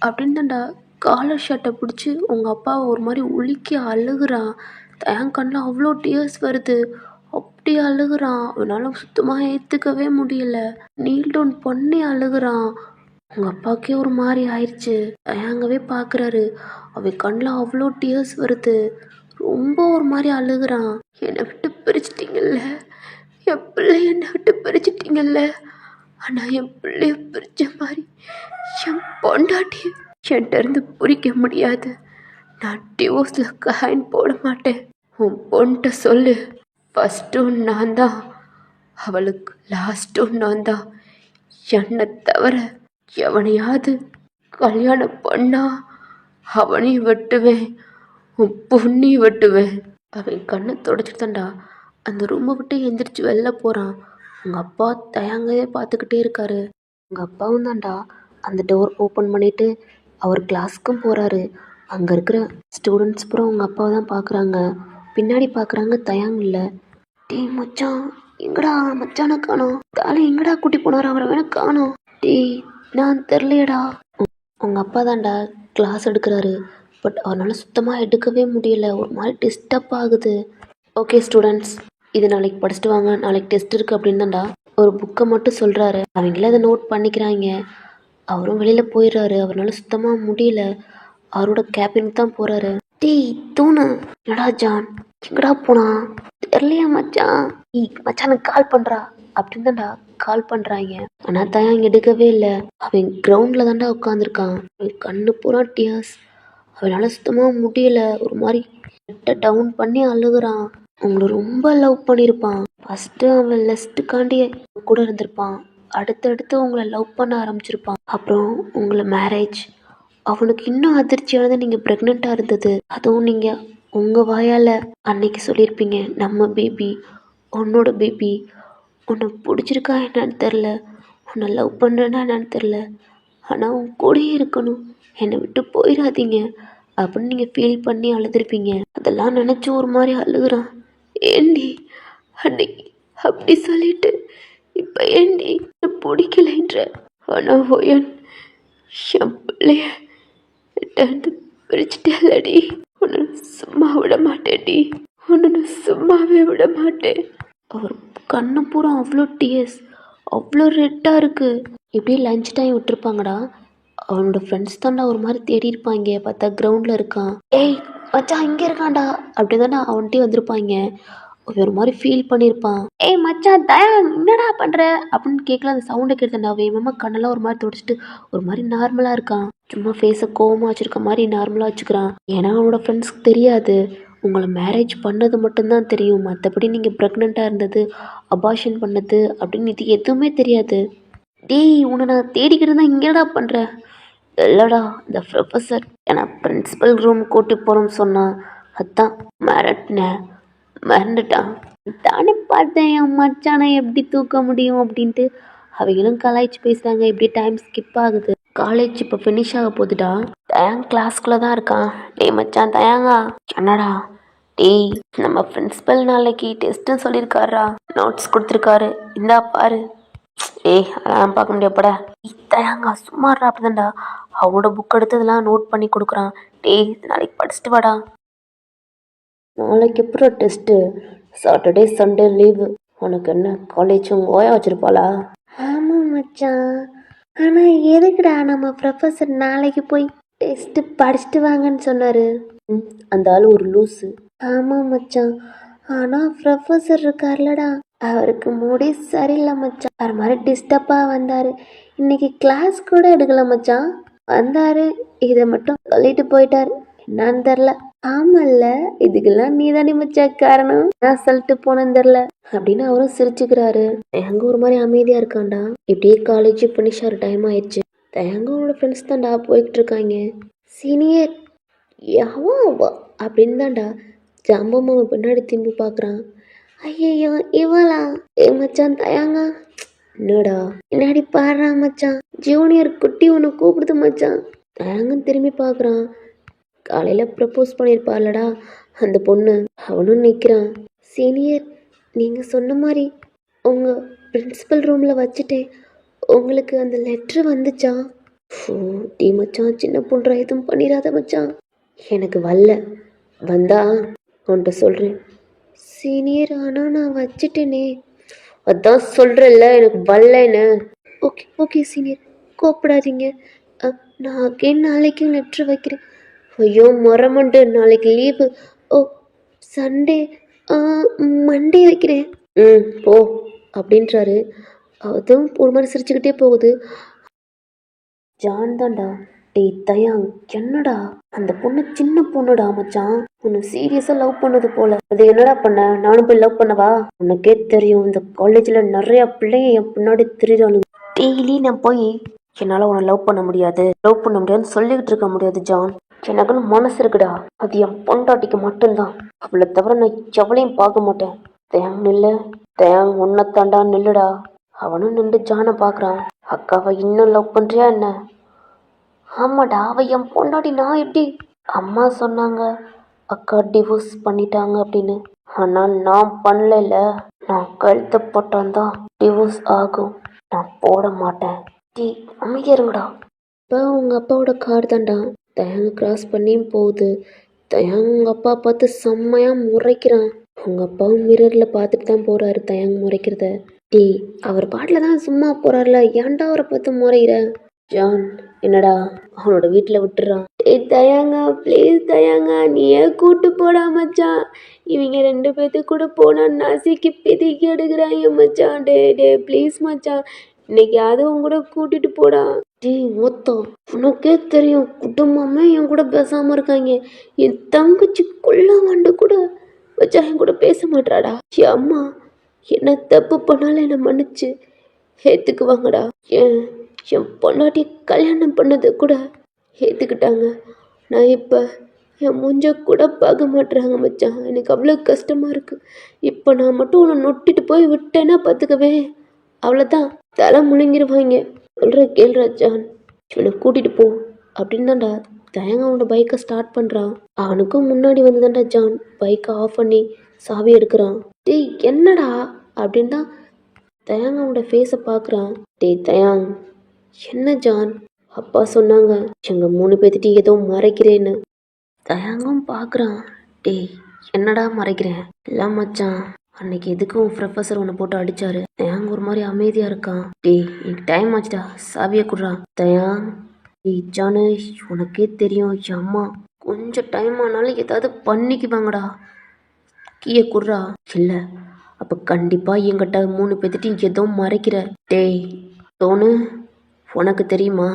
அப்படின்னு தான்டா காலர் ஷர்ட்டை பிடிச்சி உங்கள் அப்பா ஒரு மாதிரி உலுக்கி அழுகுறான். என் கண்ணில் அவ்வளோ டியர்ஸ் வருது. அப்படி அழுகுறான். அவனால் சுத்தமாக ஏற்றுக்கவே முடியல. நீல் டவுன் பண்ணி அழுகுறான். உங்கள் அப்பாவுக்கே ஒரு மாதிரி ஆயிடுச்சு. தயங்கவே பார்க்குறாரு. அவன் கண்ணில் அவ்வளோ டியர்ஸ் வருது. ரொம்ப ஒரு மாதிரி அழுகுறான். என்னை விட்டு பிரிச்சிட்டிங்கல்ல, என் பிள்ளை என்னை விட்டு பிரிச்சிட்டிங்கல்ல, ஆனால் என் பிள்ளைய பிரித்த மாதிரி என் பொண்டாட்டியை என்கிட்ட இருந்து பிரிக்க முடியாது. நான் டிவோர்ஸில் காயின் போட மாட்டேன். உன் பொண்கிட்ட சொல்லு, ஃபஸ்ட்டும் நான் தான், அவளுக்கு லாஸ்ட்டும் நான் தான். என்னை தவிர எவனையாவது கல்யாணம் பண்ணா அவனையும் வெட்டுவேன், உன் பொண்ணையும் வெட்டுவேன். அவன் கண்ணை தொடச்சிட்டு தான்டா அந்த ரூமை விட்டு எந்திரிச்சு வெளில போகிறான். உங்கள் அப்பா தயங்கவே பார்த்துக்கிட்டே இருக்காரு. உங்கள் அப்பாவும் தான்டா அந்த டோர் ஓப்பன் பண்ணிவிட்டு அவர் கிளாஸ்க்கும் போகிறாரு. அங்கே இருக்கிற ஸ்டூடெண்ட்ஸ் பூரா உங்கள் அப்பாவை தான் பார்க்குறாங்க. பின்னாடி பார்க்குறாங்க, தயங்க இல்லை. டீ மச்சான், எங்கடா மச்சானை காணோம்? தாலி எங்கடா கூட்டி போனார்? அவரை வேணா காணோம். டீ நான் தெரிலையடா. உங்கள் அப்பா தான்டா கிளாஸ் எடுக்கிறாரு. பட் அவனால் சுத்தமாக எடுக்கவே முடியல. ஒரு மாதிரி டிஸ்டர்ப் ஆகுது. ஓகே ஸ்டூடெண்ட்ஸ், இது நாளைக்கு படிச்சுட்டு வாங்க, நாளைக்கு டெஸ்ட் இருக்குது அப்படின்னு தான்டா ஒரு புக்கை மட்டும் சொல்கிறாரு. அவங்களே அதை நோட் பண்ணிக்கிறாங்க. அவரும் வெளியில் போயிடுறாரு. அவரால் சுத்தமாக முடியல. அவரோட கேபினுக்கு தான் போகிறாரு. டீ தூணு, என்னடா ஜான் எங்கடா போனா? தெரியலையா மச்சான்? மச்சானுக்கு கால் பண்ணுறா அப்படின்னு தான்டா கால் பண்ணுறாங்க. ஆனால் தான் இங்கே எடுக்கவே இல்லை. அவன் கிரவுண்டில் தான்டா உட்காந்துருக்கான். அவன் கண்ணு பூரா டியர்ஸ். அவனால் சுத்தமாக முடியல. ஒரு மாதிரி டவுன் பண்ணி அழுகுறான். உங்களை ரொம்ப லவ் பண்ணியிருப்பான். ஃபஸ்ட்டு அவன் லெஸ்ட்டுக்காண்டி கூட இருந்திருப்பான். அடுத்தடுத்து உங்களை லவ் பண்ண ஆரம்பிச்சிருப்பான். அப்புறம் உங்களை மேரேஜ். அவனுக்கு இன்னும் அதிர்ச்சியானது நீங்கள் ப்ரெக்னெண்ட்டாக இருந்தது. அதுவும் நீங்கள் உங்கள் வாயால் அன்னைக்கு சொல்லியிருப்பீங்க, நம்ம பேபி, உன்னோட பேபி, உன்னை பிடிச்சிருக்கா என்னன்னு தெரில, உன்னை லவ் பண்ணுறேன்னா என்னன்னு தெரில, ஆனால் உன் கூடயே இருக்கணும், என்னை விட்டு போயிடாதீங்க அப்படின்னு நீங்கள் ஃபீல் பண்ணி அழுதுருப்பீங்க. அதெல்லாம் நினச்சி ஒரு மாதிரி அழுகுறான். ஏண்டி அன்னைக்கு அப்படி சொல்லிட்டு இப்போ ஏண்டி என்னை பிடிக்கலைன்ற? ஆனால் ஓயன் என் பிள்ளைய என்கிட்ட பிரிச்சுட்டேலடி, உன்னை சும்மா விட மாட்டேன்டி, உன்னை சும்மாவே விட மாட்டேன். அவர் கண்ணு பூரா அவ்வளோ டிஎஸ், அவ்வளோ ரெட்டாக இருக்குது. இப்படியே லஞ்ச் டைம் விட்டுருப்பாங்கடா. அவனோட ஃப்ரெண்ட்ஸ் தான்டா ஒரு மாதிரி தேடி இருப்பாங்க. பார்த்தா கிரவுண்டில் இருக்கான். ஏய் மச்சான் இங்கே இருக்கான்டா அப்படி தானே அவன்கிட்டே வந்திருப்பாங்க. ஒரு மாதிரி ஃபீல் பண்ணியிருப்பான். ஏய் மச்சான் தயான் என்னடா பண்ணுற அப்படின்னு கேட்கல. அந்த சவுண்டை கேட்டுதான்டா வேகமாக கண்ணெல்லாம் ஒரு மாதிரி துடைச்சிட்டு ஒரு மாதிரி நார்மலாக இருக்கான். சும்மா ஃபேஸை கோவமாக வச்சுருக்க மாதிரி நார்மலாக வச்சுக்கிறான். ஏன்னா அவனோட ஃப்ரெண்ட்ஸ்க்கு தெரியாது, உங்களை மேரேஜ் பண்ணது மட்டும்தான் தெரியும், மற்றபடி நீங்கள் ப்ரெக்னெண்ட்டாக இருந்தது, அபார்ஷன் பண்ணது அப்படின்னு இது எதுவுமே தெரியாது. டேய் உன்னை நான் தேடிக்கிட்டு தான் இங்கேடா பண்ணுறேன். இல்லைடா இந்த ப்ரொஃபஸர் ஏன்னா பிரின்ஸிபல் ரூம் கூட்டி போகிறோம்னு சொன்னான், அதான் மறந்துட்டான். தானே பார்த்தேன் என் மச்சானை எப்படி தூக்க முடியும் அப்படின்ட்டு. அவங்களும் கலாய்ச்சி பேசுகிறாங்க. இப்படி டைம் ஸ்கிப் ஆகுது. காலேஜ் இப்போ ஃபினிஷ் ஆக போகுதுடா. தயாங் கிளாஸ்குள்ளே தான் இருக்கான். டேய் மச்சான் தயாங்கா. என்னடா? டேய் நம்ம பிரின்ஸிபல் நாளைக்கு டெஸ்ட்டுன்னு சொல்லியிருக்காரா, நோட்ஸ் கொடுத்துருக்காரு, இந்தா பாரு. ஏய் அதெல்லாம் பார்க்க முடியாப்படா. தயாங்கா சும்மாடா அப்படிதான்டா. அவனோட புக் எடுத்ததெல்லாம் நோட் பண்ணி கொடுக்குறான். டேய் நாளைக்கு படிச்சுட்டு வாடா. நாளைக்கு அப்புறம் டெஸ்ட்டு, சாட்டர்டே சண்டே லீவு. உனக்கு என்ன காலேஜும் ஓயா வச்சுருப்பாளா? ஆமாம் மச்சான், ஆனால் எதுக்குடா நம்ம ப்ரொஃபஸர் நாளைக்கு போய் டெஸ்ட்டு படிச்சுட்டு வாங்கன்னு சொன்னார்? அந்த ஆள் ஒரு லூஸு. ஆமாம் மச்சான், ஆனால் ப்ரொஃபஸர் இருக்கார்லடா, அவருக்கு மூடி சரியில்லை மச்சான். அவர் மாதிரி டிஸ்டர்பாக வந்தார். இன்னைக்கு கிளாஸ் கூட எடுக்கல மச்சான். வந்தார், இதை மட்டும் சொல்லிட்டு போயிட்டார். என்னான்னு தெரில. ஆமல்ல, இதுக்கெல்லாம் நீ தானே மச்சான் காரணம். நான் சொல்லிட்டு போனேன்னு தெரில அப்படின்னு அவரும் சிரிச்சுக்கிறாரு. தயங்க ஒரு மாதிரி அமைதியாக இருக்கான்டா. இப்படியே காலேஜ் ஃபினிஷ் ஆகிற டைம் ஆயிடுச்சு. தயங்க அவனோட ஃப்ரெண்ட்ஸ் தான்டா போய்கிட்டு இருக்காங்க. சீனியர் யாவா அப்படின்னு தான்டா ஜாம்பம்மா பின்னாடி திரும்பி பார்க்குறான். ஐயோ இவளா? ஏ மச்சான் தயாங்க. என்னடா பின்னாடி பாடுறான் மச்சான், ஜூனியர் குட்டி ஒன்று கூப்பிடுது மச்சான். தயாங்க திரும்பி பார்க்குறான். காலையில் ப்ரப்போஸ் பண்ணியிருப்பார்லடா அந்த பொண்ணு, அவனும் நிற்கிறான். சீனியர் நீங்கள் சொன்ன மாதிரி உங்கள் பிரின்ஸிபல் ரூமில் வச்சுட்டேன், உங்களுக்கு அந்த லெட்ரு வந்துச்சா? ஓ டீ மச்சான், சின்ன பொண்ணா எதுவும் பண்ணிடாத மச்சான். எனக்கு வரல, வந்தா உன்கிட்ட சொல்கிறேன். சீனியர் ஆனால் நான் வச்சுட்டேனே. அதான் சொல்கிறேன்ல எனக்கு வரலன்னு. ஓகே ஓகே சீனியர், கோப்படாதீங்க. நான் அகைன் நாளைக்கும் லெட்ரு வைக்கிறேன். ஐயோ மறமண்டு, நாளைக்கு லீவு. ஓ சண்டே, மண்டே வைக்கிறேன். போ அப்படின்றாரு. அதுவும் ஒரு மாதிரி சிரிச்சுக்கிட்டே போகுது. ஜான் தான்டா. டேய் தயாங் என்னடா, அந்த பொண்ணு சின்ன பொண்ணுடா மச்சான், உன்னை சீரியஸாக லவ் பண்ணது போல. அது என்னடா பண்ண? நானும் போய் லவ் பண்ணவா? உனக்கே தெரியும், இந்த காலேஜில் நிறையா பிள்ளைங்க என் பின்னாடி திரிறானுங்க. டெய்லி நான் போய் என்னால் உன்னை லவ் பண்ண முடியாதுன்னு சொல்லிக்கிட்டு இருக்க முடியாது ஜான். எனக்குன்னு மனசு இருக்குடா, அது என் பொண்டாட்டிக்கு மட்டும்தான். அவளை தவிர நான் எவளையும் பார்க்க மாட்டேன். தேங் நில்லு, தேங் உன்னைத்தாண்டா நில்லுடா. அவனும் நின்று ஜானை பார்க்குறான். அக்காவை இன்னும் லவ் பண்ணுறியா என்ன? ஆமாடா, அவ என் பொண்டாட்டி. நான் எப்படி? அம்மா சொன்னாங்க அக்கா டிவோர்ஸ் பண்ணிட்டாங்க அப்படின்னு. ஆனால் நான் பண்ணல. நான் கழுத்தை போட்டான்தான் டிவோர்ஸ் ஆகும். நான் போட மாட்டேன். டீ அமைதியா இருங்கடா. இப்போ உங்கள் அப்பாவோட கார் தான்டா. தயாங்க கிராஸ் பண்ணியும் போகுது. தயாங்க உங்கள் அப்பா பார்த்து செம்மையாக முறைக்கிறான். உங்கள் அப்பாவும் மிரரில் பார்த்துட்டு தான் போகிறாரு தயாங்க முறைக்கிறத. டீ அவர் பாட்டில் தான் சும்மா போகிறார்ல, ஏன்டா அவரை பார்த்து முறைகிற? ஜான் என்னடா அவனோட வீட்டில் விட்டுறான். டேய் தயாங்கா ப்ளீஸ் தயாங்கா, நீயே கூட்டு போடா மச்சான். இவங்க 2 பேர்த்து கூட போனா நசிக்கி பிதிக்கி எடுக்கிறாங்க மச்சான். டே ப்ளீஸ் மச்சான், இன்னைக்கு அதுவும் கூட கூட்டிட்டு போடா. டே மொத்தம் உனக்கே தெரியும், குடும்பமே என் கூட பேசாமல் இருக்காங்க. என் தங்கச்சி கொள்ளவாண்டு கூட வச்சா என் கூட பேச மாட்டாடா. என் அம்மா என்ன தப்பு பண்ணாலும் என்னை மன்னிச்சு ஏற்றுக்குவாங்கடா. என் பொண்டாட்டி கல்யாணம் பண்ணது கூட ஏற்றுக்கிட்டாங்க. நான் இப்போ என் மூஞ்ச கூட பார்க்க மாட்றாங்க மச்சான். எனக்கு அவ்வளோ கஷ்டமாக இருக்குது. இப்போ நான் மட்டும் உன்னை நொட்டிட்டு போய் விட்டேன்னா பார்த்துக்கவே, அவ்வளோதான், தலை முழுங்கிருவாங்க. சொல்கிற கேள்றா ஜான், இவனை கூட்டிகிட்டு போ அப்படின்னு தான்டா தயங்க அவனோட பைக்கை ஸ்டார்ட் பண்ணுறான். அவனுக்கும் முன்னாடி வந்து தான்டா ஜான் பைக்கை ஆஃப் பண்ணி சாவி எடுக்கிறான். டேய் என்னடா அப்படின்னு தான் தயாங் அவனோட ஃபேஸை பார்க்குறான். டேய் தயாங், என்ன ஜான்? அப்பா சொன்னாங்க எங்கள் 3 பேர்த்திட்டி ஏதோ மறைக்கிறேன்னு. தயாங்கும் பார்க்குறான். டேய் என்னடா மறைக்கிறேன்? இல்லை மச்சான், அன்னைக்கு எதுக்கும் ப்ரொஃபஸர் உன்னை போட்டு அடிச்சாரு. தயாங் ஒரு மாதிரி அமைதியாக இருக்கான். டேய் எனக்கு டைம் ஆச்சுடா, சாவியை குடுறான். தயாங், டேய் ஜானு, உனக்கே தெரியும் என் அம்மா கொஞ்சம் டைம் ஆனாலும் ஏதாவது பண்ணிக்குவாங்கடா, கீயை குடுறா. இல்லை அப்போ கண்டிப்பாக என்கிட்ட 3 பேர்த்திட்டி ஏதோ மறைக்கிற. டேய் தோணு, உனக்கு தெரியுமா?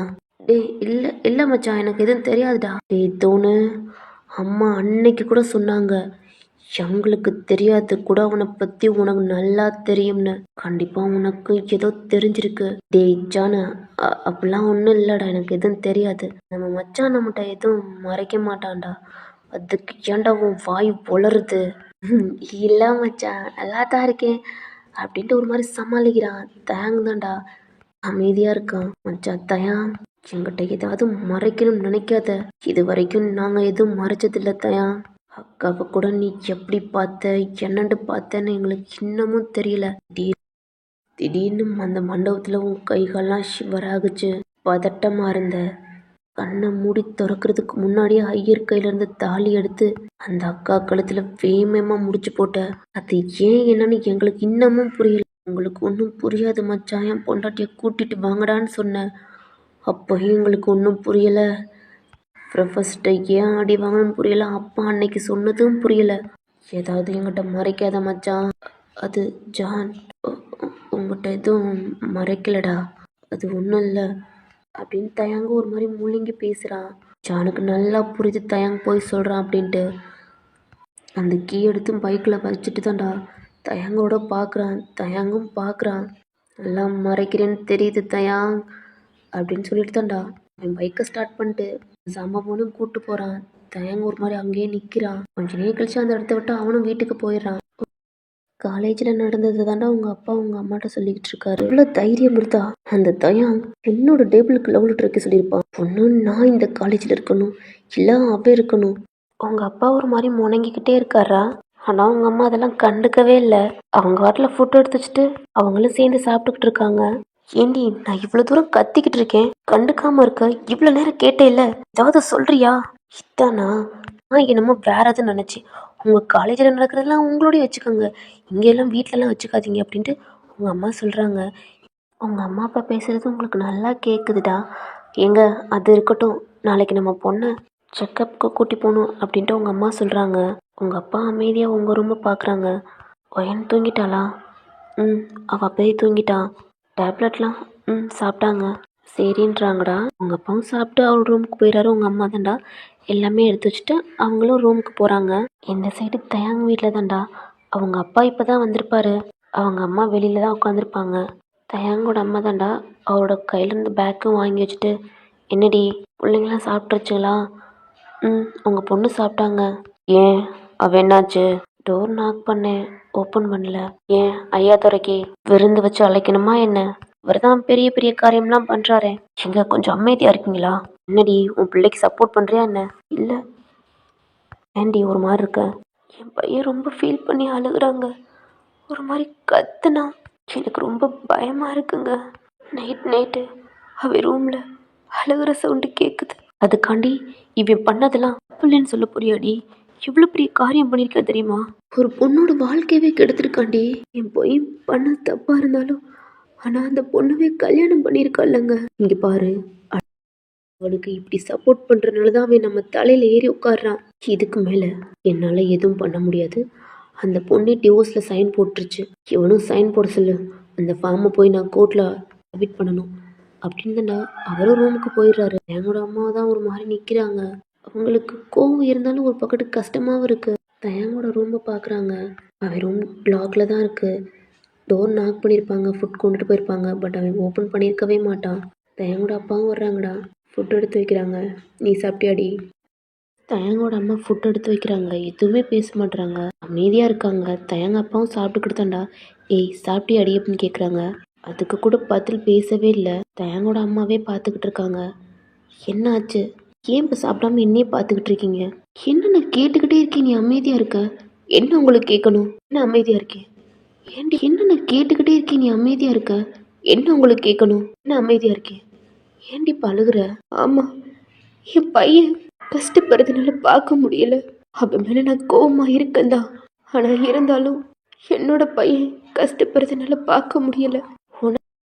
டேய் இல்லை இல்லை மச்சான், எனக்கு எதுவும் தெரியாதுடா. டேய் தோணு, அம்மா அன்னைக்கு கூட சொன்னாங்க எங்களுக்கு தெரியாது கூட அவனை பற்றி உனக்கு நல்லா தெரியும்னு. கண்டிப்பாக உனக்கு ஏதோ தெரிஞ்சிருக்கு. டேய் ஜானு, அப்படிலாம் ஒன்றும் இல்லைடா, எனக்கு எதுவும் தெரியாது. நம்ம மச்சான் நம்மகிட்ட எதுவும் மறைக்க மாட்டான்டா, அதுக்கு ஏன்டா உன் வாய் வளருது? இல்லை மச்சான், நல்லா தான் இருக்கேன் அப்படின்ட்டு ஒரு மாதிரி சமாளிக்கிறான். தயாங் தான்டா அமைதியாக இருக்கான். மச்சான் தயாங், என்கிட்ட ஏதாவது மறைக்கணும்னு நினைக்காத. இது வரைக்கும் நாங்கள் எதுவும் மறைச்சதில்லை தயாங். அக்காவை கூட நீ எப்படி பார்த்த என்னண்டு பார்த்தேன்னு எங்களுக்கு இன்னமும் தெரியல. திடீர்னு அந்த மண்டபத்தில் உன் கைகள்லாம் ஷிவராகுச்சு, பதட்டமாக இருந்த. கண்ணை மூடி திறக்கிறதுக்கு முன்னாடியே ஐயர் கையிலேருந்து தாலி எடுத்து அந்த அக்கா கழுத்தில் வேகமாக முடிச்சு போட்ட. அது ஏன் என்னன்னு எங்களுக்கு இன்னமும் புரியல. உங்களுக்கு ஒன்றும் புரியாது மச்சான், என் பொண்டாட்டியை கூட்டிட்டு வாங்கடான்னு சொன்னேன். அப்போயும் எங்களுக்கு ஒன்றும் புரியலை. ப்ரொஃபஸர்கிட்ட ஏன் அடி வாங்கணும்னு புரியலை. அப்பா அன்னைக்கு சொன்னதும் புரியலை. ஏதாவது என்கிட்ட மறைக்காத மச்சான். அது ஜான், உங்கள்கிட்ட எதுவும் மறைக்கலடா, அது ஒன்றும் இல்லை அப்படின்னு தயாங்க ஒரு மாதிரி முழுங்கி பேசுகிறான். ஜானுக்கு நல்லா புரியுது தயாங் போய் சொல்கிறான் அப்படின்ட்டு. அந்த கீ எடுத்து பைக்கில் வச்சுட்டு தான்டா தயாங்கோட பார்க்குறான். தயாங்கும் பார்க்குறான். நல்லா மறைக்கிறேன்னு தெரியுது தயாங் அப்படின்னு சொல்லிட்டு தான்டா அவன் பைக்கை ஸ்டார்ட் பண்ணிட்டு சம்பவனும் கூப்பிட்டு போகிறான். தயாங் ஒரு மாதிரி அங்கேயே நிற்கிறான். கொஞ்ச நேரம் கழிச்சு அந்த இடத்த விட்டு அவனும் வீட்டுக்கு போயிடுறான். காலேஜில் நடந்தது தாண்டா உங்கள் அப்பா உங்கள் அம்மாட்ட சொல்லிக்கிட்டு இருக்காரு. இவ்வளோ தைரியம் இருந்தா அந்த தயாங் என்னோட டேபிளுக்கு லவ் லெட்டர் வைக்க சொல்லியிருப்பான். ஒன்று நான் இந்த காலேஜில் இருக்கணும், இல்லை அவன் இருக்கணும். உங்கள் அப்பா ஒரு மாதிரி முணங்கிக்கிட்டே இருக்காரா. ஆனால் உங்கள் அம்மா அதெல்லாம் கண்டுக்கவே இல்லை. அவங்க வாட்டில் ஃபுட் எடுத்து வச்சுட்டு அவங்களும் சேர்ந்து சாப்பிட்டுக்கிட்டு இருக்காங்க. ஏண்டி நான் இவ்வளோ தூரம் கத்திக்கிட்டு இருக்கேன், கண்டுக்காமல் இருக்க? இவ்வளோ நேரம் கேட்டே இல்லை, ஏதாவது சொல்கிறியா? இதானா? நான் என்னமோ வேற எதுவும் நினச்சேன். உங்கள் காலேஜில் நடக்கிறதெல்லாம் உங்களோடய வச்சுக்கோங்க, இங்கெல்லாம் வீட்டிலலாம் வச்சுக்காதீங்க அப்படின்ட்டு உங்கள் அம்மா சொல்கிறாங்க. உங்கள் அம்மா அப்பா பேசுகிறது உங்களுக்கு நல்லா கேட்குதுடா. ஏங்க அது இருக்கட்டும், நாளைக்கு நம்ம பொண்ணை செக்கப்புக்கு கூட்டி போகணும் அப்படின்ட்டு உங்கள் அம்மா சொல்கிறாங்க. உங்கள் அப்பா அமைதியாக உங்கள் ரூமை பார்க்குறாங்க. ஒயன் தூங்கிட்டாளா? அவள் அப்பயே தூங்கிட்டான். டேப்லெட்லாம் சாப்பிட்டாங்க, சரின்றாங்கடா. உங்கள் அப்பாவும் சாப்பிட்டு அவள் ரூமுக்கு போயிடாரு. உங்கள் அம்மா தான்டா எல்லாமே எடுத்து வச்சுட்டு அவங்களும் ரூமுக்கு போகிறாங்க. இந்த சைடு தயாங் வீட்டில் தான்டா அவங்க அப்பா இப்போ தான் வந்திருப்பாரு. அவங்க அம்மா வெளியில் தான் உட்காந்துருப்பாங்க. தயாங்கோட அம்மா தான்டா அவரோட கையிலேருந்து பேக்கும் வாங்கி வச்சுட்டு, என்னடி பிள்ளைங்களாம் சாப்பிட்ருச்சுங்களா? உங்கள் பொண்ணு சாப்பிட்டாங்க. ஏன் அவ என்னாச்சு? டோர் நாக் பண்ணேன், ஓப்பன் பண்ணல. ஏன் ஐயா துறைக்கு விருந்து வச்சு அழைக்கணுமா என்ன? அவர் தான் பெரிய பெரிய காரியம்லாம் பண்ணுறாரே. எங்க கொஞ்சம் அமைதியாக இருக்கீங்களா? என்னடி உன் பிள்ளைக்கு சப்போர்ட் பண்ணுறியா என்ன? இல்லை ஏண்டி ஒரு மாதிரி இருக்க? என் பையன் ரொம்ப ஃபீல் பண்ணி அழுகுறாங்க, ஒரு மாதிரி கத்துனா. எனக்கு ரொம்ப பயமாக இருக்குங்க. நைட்டு அவன் ரூமில் அழுகிற சவுண்டு கேட்குது. அதுக்காண்டி இவன் பண்ணதெல்லாம் பிள்ளைன்னு சொல்ல புரியாடி? எவ்வளோ பெரிய காரியம் பண்ணியிருக்க தெரியுமா? ஒரு பொண்ணோட வாழ்க்கையவே கெடுத்துருக்காண்டி. என் போய் பண்ண தப்பாக இருந்தாலும் ஆனால் அந்த பொண்ணவே கல்யாணம் பண்ணியிருக்காள்லங்க. இங்கே பாரு, அவனுக்கு இப்படி சப்போர்ட் பண்ணுறதுனால தான் அவன் நம்ம தலையில் ஏறி உட்காடுறான். இதுக்கு மேலே என்னால் எதுவும் பண்ண முடியாது. அந்த பொண்ணே டிவோர்ஸில் சைன் போட்டுருச்சு, இவனும் சைன் போட சொல்லு. அந்த ஃபார்மை போய் நான் கோர்ட்டில் சப்மிட் பண்ணணும் அப்படின்னு தான்டா அவரும் ரூமுக்கு போயிடுறாரு. என்னோட அம்மா தான் ஒரு மாதிரி நிற்கிறாங்க. அவங்களுக்கு கோவம் இருந்தாலும் ஒரு பக்கத்து கஷ்டமாகவும் இருக்குது. தயாங்கோட ரூமை பார்க்குறாங்க. அவன் ரூம் லாக்கில் தான் இருக்குது. டோர் நாக் பண்ணியிருப்பாங்க, ஃபுட் கொண்டுட்டு போயிருப்பாங்க. பட் அவன் ஓப்பன் பண்ணியிருக்கவே மாட்டான். தயாங்கோட அப்பாவும் வர்றாங்கடா, ஃபுட் எடுத்து வைக்கிறாங்க. நீ சாப்பிட்டியாடி? தயங்கோட அம்மா ஃபுட் எடுத்து வைக்கிறாங்க, எதுவுமே பேச மாட்றாங்க, அமைதியாக இருக்காங்க. தயங்க அப்பாவும் சாப்பிட்டுக்கிட்டு தான்டா, ஏய் சாப்பிட்டி அடி அப்படின்னு கேட்குறாங்க. அதுக்கு கூட பதில் பேசவே இல்லை. தயங்கோட அம்மாவே பார்த்துக்கிட்டு இருக்காங்க. என்ன ஆச்சு? ஏன் இப்போ சாப்பிடாம என்னையே பார்த்துக்கிட்டு இருக்கீங்க? என்ன நான் கேட்டுக்கிட்டே இருக்கேன், நீ அமைதியாக இருக்க. என்ன உங்களுக்கு கேட்கணும்? என்ன அமைதியாக இருக்கேன்? ஏன்டி என்ன நான் கேட்டுக்கிட்டே இருக்கேன், நீ அமைதியாக இருக்க. என்ன உங்களுக்கு கேட்கணும்? என்ன அமைதியாக இருக்கேன்? ஏன்டி இப்போ அழுகுற? ஆமாம், என் பையன் கஷ்டப்படுறதுனால பார்க்க முடியல. அவன் மேலே நான் கோவமாக இருக்கேன்தான். ஆனால் இருந்தாலும் என்னோட பையன் கஷ்டப்படுறதுனால பார்க்க முடியல.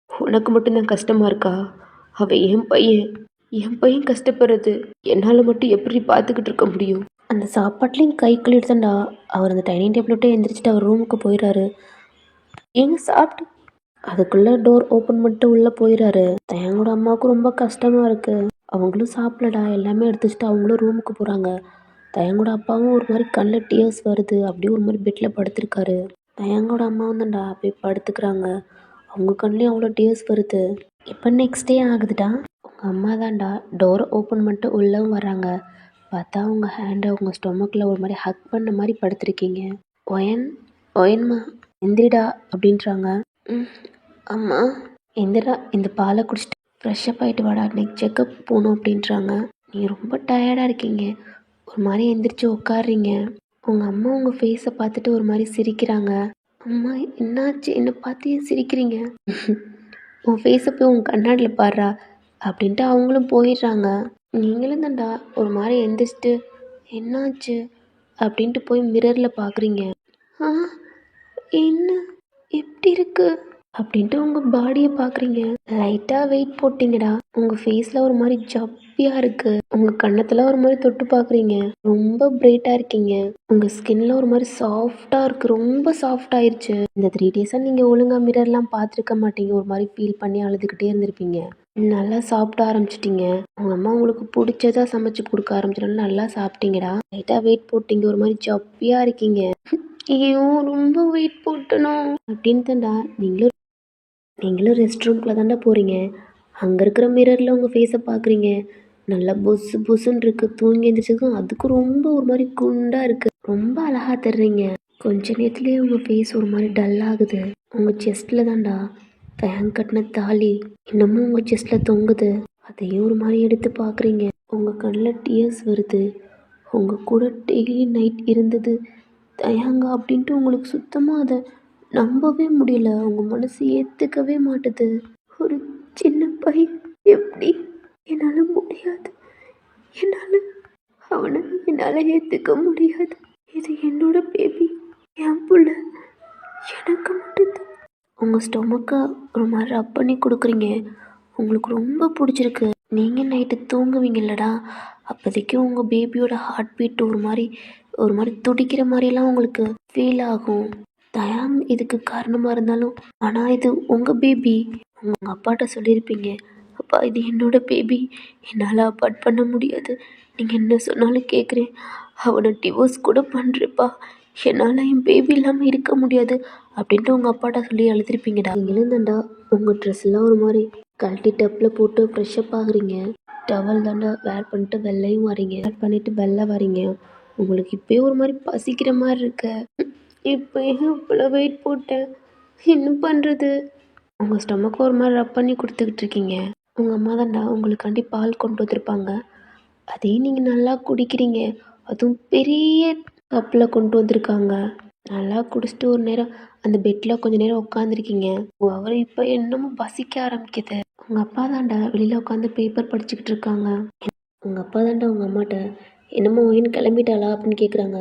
உனக்கு மட்டும்தான் கஷ்டமாக இருக்கா? அவன் என் பையன் கஷ்டப்படுறது என்னால் மட்டும் எப்படி பார்த்துக்கிட்டு இருக்க முடியும்? அந்த சாப்பாட்லேயும் கை கழுவிட்டு தான்டா அவர் அந்த டைனிங் டேபிள் விட்டு எந்திரிச்சிட்டு அவர் ரூமுக்கு போயிடுறாரு. ஏங்க சாப்பிட்டு அதுக்குள்ளே டோர் ஓப்பன் பண்ணிட்டு உள்ளே போயிடுறாரு. தயங்கோட அம்மாவுக்கும் ரொம்ப கஷ்டமாக இருக்குது. அவங்களும் சாப்பிடடா, எல்லாமே எடுத்து வச்சுட்டு அவங்களும் ரூமுக்கு போகிறாங்க. தயங்கோட அப்பாவும் ஒரு மாதிரி கண்ணில் டியர்ஸ் வருது, அப்படியே ஒரு மாதிரி பெட்டில் படுத்திருக்காரு. தயங்கோட அம்மாவும் தான்டா போய் படுத்துக்கிறாங்க. அவங்க கண்ணிலையும் அவ்வளோ டியர்ஸ் வருது. இப்போ நெக்ஸ்ட் டே ஆகுதுடா. உங்கள் அம்மா தான்டா டோரை ஓப்பன் பண்ணிட்டு உள்ளவும் வராங்க. பார்த்தா உங்கள் ஹேண்டை உங்கள் ஸ்டொமக்கில் ஒரு மாதிரி ஹக் பண்ண மாதிரி படுத்திருக்கீங்க. ஒயன்மா எந்திரிடா அப்படின்றாங்க. அம்மா எந்திரா, இந்த பாலை குடிச்சிட்டு ஃப்ரெஷ்ஷப் ஆகிட்டு வாடா, நெக்ஸ்ட் செக்கப் போகணும் அப்படின்றாங்க. நீங்கள் ரொம்ப டயர்டாக இருக்கீங்க, ஒரு மாதிரி எந்திரிச்சு உட்காடுறீங்க. உங்கள் அம்மா உங்கள் ஃபேஸை பார்த்துட்டு ஒரு மாதிரி சிரிக்கிறாங்க. அம்மா என்னாச்சு, என்னை பார்த்து சிரிக்கிறீங்க? உன் ஃபேஸை போய் உன் கண்ணாடியில் பாடுறா அப்படின்ட்டு அவங்களும் போயிடுறாங்க. நீங்களும் தான்டா ஒரு மாதிரி எந்திரிச்சிட்டு என்னாச்சு அப்படின்ட்டு போய் மிரரில் பார்க்குறீங்க. ஆ என்ன எப்படி இருக்கு அப்படின்ட்டு உங்கள் பாடியை பார்க்குறீங்க. லைட்டாக வெயிட் போட்டிங்கடா, உங்கள் ஃபேஸில் ஒரு மாதிரி ஜப்பியாக இருக்குது. உங்கள் கன்னத்தில் ஒரு மாதிரி தொட்டு பார்க்குறீங்க, ரொம்ப பிரைட்டாக இருக்கீங்க. உங்கள் ஸ்கின்ல ஒரு மாதிரி சாஃப்டாக இருக்குது, ரொம்ப சாஃப்ட் ஆயிடுச்சு. இந்த 3 டேஸாக நீங்கள் ஒழுங்காக மிரர்லாம் பார்த்துருக்க மாட்டீங்க, ஒரு மாதிரி ஃபீல் பண்ணி அழுதுகிட்டே இருந்திருப்பீங்க. நல்லா சாப்பிட ஆரம்பிச்சிட்டிங்க. உங்கள் அம்மா உங்களுக்கு பிடிச்சதா சமைச்சு கொடுக்க ஆரம்பிச்சிட்டாலும் நல்லா சாப்பிட்டீங்கடா. லைட்டாக வெயிட் போட்டிங்க, ஒரு மாதிரி ஜப்பியாக இருக்கீங்க. ஐயோ ரொம்ப வெயிட் போட்டணும் அப்படின்னு தான்டா நீங்களும் ரெஸ்ட் ரூம்குள்ளே தாண்டா போகிறீங்க. அங்கே இருக்கிற மிரரில் உங்கள் ஃபேஸை பார்க்குறீங்க, நல்லா பொசு பொசுன்னு இருக்குது. தூங்கி எழுந்திரிச்சதுக்கும் அதுக்கும் ரொம்ப ஒரு மாதிரி குண்டாக இருக்குது, ரொம்ப அழகாக தர்றீங்க. கொஞ்ச நேரத்துலேயே உங்கள் ஃபேஸ் ஒரு மாதிரி டல்லாகுது. உங்கள் செஸ்ட்டில் தான்டா தயங்க கட்டின தாலி இன்னமும் உங்கள் செஸ்ட்டில் தொங்குது. அதையும் ஒரு மாதிரி எடுத்து பார்க்குறீங்க. உங்கள் கண்ணில் டியர்ஸ் வருது. உங்கள் கூட டெய்லி நைட் இருந்தது தயங்க அப்படின்ட்டு உங்களுக்கு சுத்தமாக அதை நம்பவே முடியல. உங்கள் மனசு ஏற்றுக்கவே மாட்டுது. ஒரு சின்ன பையன் எப்படி? என்னால் முடியாது, என்னால் ஏற்றுக்க முடியாது. இது என்னோட பேபி, என் புள்ள, எனக்கு மட்டும்தான். உங்கள் ஸ்டொமக்கை ஒரு மாதிரி ரப் பண்ணி கொடுக்குறீங்க. உங்களுக்கு ரொம்ப பிடிச்சிருக்கு. நீங்கள் நைட்டு தூங்குவீங்கல்லடா, அப்போதைக்கு உங்கள் பேபியோட ஹார்ட் பீட் ஒரு மாதிரி துடிக்கிற மாதிரிலாம் உங்களுக்கு ஃபீல் ஆகும். தயாங் இதுக்கு காரணமாக இருந்தாலும், ஆனால் இது உங்கள் பேபி. உங்கள் அப்பாட்ட சொல்லியிருப்பீங்க, அப்பா இது என்னோட பேபி, என்னால் அப்பார்ட் பண்ண முடியாது, நீங்கள் என்ன சொன்னாலும் கேட்குறேன், அவனை டிவோர்ஸ் கூட பண்ணுறேப்பா, என்னால் என் பேபி இல்லாமல் இருக்க முடியாது அப்படின்ட்டு உங்கள் அப்பாட்ட சொல்லி அழுதுருப்பீங்கடா. நீங்களும் தாண்டா உங்கள் ட்ரெஸ்லாம் ஒரு மாதிரி கழட்டி டப்பில் போட்டு ஃப்ரெஷ்ஷப் ஆகுறீங்க. டவல் தாண்டா வேர் பண்ணிட்டு வெள்ளையும் வரீங்க, வேர் பண்ணிவிட்டு வெள்ளை வரீங்க. உங்களுக்கு இப்போயே ஒரு மாதிரி பசிக்கிற மாதிரி இருக்க. இப்போ ஏன் இவ்வளோ வெயிட் போட்டேன், என்ன பண்ணுறது? உங்கள் ஸ்டொமக்கு ஒரு மாதிரி ரப் பண்ணி கொடுத்துக்கிட்டு இருக்கீங்க. உங்கள் அம்மா தான்டா உங்களுக்காண்டி பால் கொண்டு வந்திருப்பாங்க, அதையும் நீங்கள் நல்லா குடிக்கிறீங்க. அதுவும் பெரிய கப்பில் கொண்டு வந்திருக்காங்க. நல்லா குடிச்சிட்டு ஒரு நேரம் அந்த பெட்டில் கொஞ்சம் நேரம் உட்காந்துருக்கீங்க. அவர் இப்போ என்னமோ பசிக்க ஆரம்பிக்குது. உங்கள் அப்பா தான்டா வெளியில் உட்காந்து பேப்பர் படிச்சுக்கிட்டு இருக்காங்க. உங்கள் அப்பா தான்டா உங்கள் அம்மாட்ட என்னமோ ஒயின் கிளம்பிட்டாளா அப்படின்னு கேட்குறாங்க.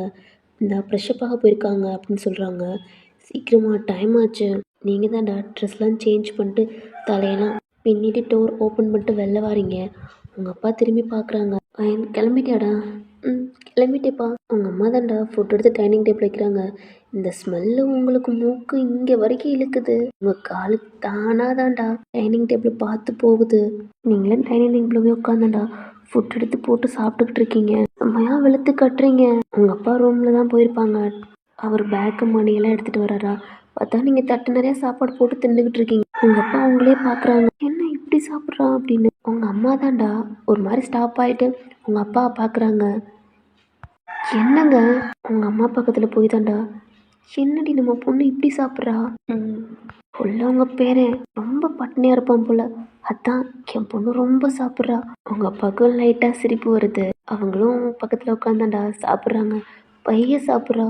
இந்த ஃப்ரெஷ்ஷப்பாக போயிருக்காங்க அப்படின்னு சொல்கிறாங்க. சீக்கிரமாக டைம் ஆச்சு. நீங்கள் தான்டா ட்ரெஸ்லாம் சேஞ்ச் பண்ணிட்டு தலையெல்லாம் பின்னிட்டு டோர் ஓப்பன் பண்ணிட்டு வெளில வாரீங்க. உங்கள் அப்பா திரும்பி பார்க்குறாங்க. கிளம்பிட்டியாடா? கிளம்பிட்டேப்பா. உங்கள் அம்மா தான்டா ஃபுட் எடுத்து டைனிங் டேபிள் வைக்கிறாங்க. இந்த ஸ்மெல்லு உங்களுக்கு மூக்கு இங்கே வரைக்கும் இழுக்குது. உங்கள் காலுக்கு தானாக தான்டா டைனிங் டேபிள் பார்த்து போகுது. நீங்களும் டைனிங் டேபிள் போய் உட்காந்தாண்டா ஃபுட் எடுத்து போட்டு சாப்பிட்டுக்கிட்டு இருக்கீங்க. செம்மையாக வெளுத்து கட்டுறீங்க. உங்கள் அப்பா ரூமில் தான் போயிருப்பாங்க. அவர் பேக்கு மணியெல்லாம் எடுத்துகிட்டு வராரா, பார்த்தா நீங்கள் தட்டு நிறையா சாப்பாடு போட்டு தின்னுக்கிட்டு இருக்கீங்க. உங்கள் அப்பா அவங்களே பார்க்குறாங்க, என்ன இப்படி சாப்பிட்றான் அப்படின்னு. உங்கள் அம்மா தான்டா ஒரு மாதிரி ஸ்டாப் ஆகிட்டு உங்கள் அப்பாவை பார்க்குறாங்க. என்னங்க உங்கள் அம்மா பக்கத்தில் போய் தாண்டா என்னடி நம்ம பொண்ணு இப்படி சாப்பிட்றா உள்ள உங்கள் பேரன் ரொம்ப பட்னியாக இருப்பான் போல அதான் என் பொண்ணு ரொம்ப சாப்பிட்றா உங்கள் அப்பாவுக்கும் லைட்டாக சிரிப்பு வருது அவங்களும் பக்கத்தில் உட்காந்தாண்டா சாப்பிட்றாங்க பையன் சாப்பிட்றா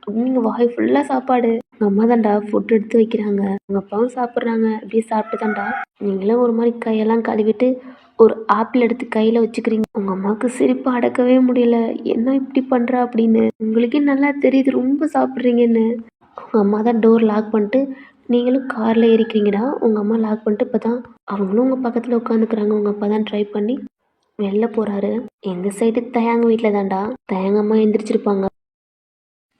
அப்படின்னு வாய் ஃபுல்லாக சாப்பாடு உங்கள் அம்மா தாண்டா ஃபுட் எடுத்து வைக்கிறாங்க உங்கள் அப்பாவும் சாப்பிட்றாங்க அப்படியே சாப்பிட்டு தாண்டா நீங்களும் ஒரு மாதிரி கையெல்லாம் கழுவிட்டு ஒரு ஆப்பிள் எடுத்து கையில் வச்சுக்கிறீங்க உங்கள் அம்மாவுக்கு சிரிப்பு அடக்கவே முடியல என்ன இப்படி பண்ணுறா அப்படின்னு உங்களுக்கே நல்லா தெரியுது ரொம்ப சாப்பிட்றீங்கன்னு உங்கள் அம்மா தான் டோர் லாக் பண்ணிட்டு நீங்களும் காரில் ஏறிக்கிறீங்கடா உங்கள் அம்மா லாக் பண்ணிட்டு இப்போ தான் அவங்களும் உங்கள் பக்கத்தில் உட்காந்துக்கிறாங்க உங்கள் அப்பா தான் ட்ரை பண்ணி வெளில போகிறாரு எங்கள் சைடு தயாங்க வீட்டில் தாண்டா தயாங்க அம்மா எந்திரிச்சிருப்பாங்க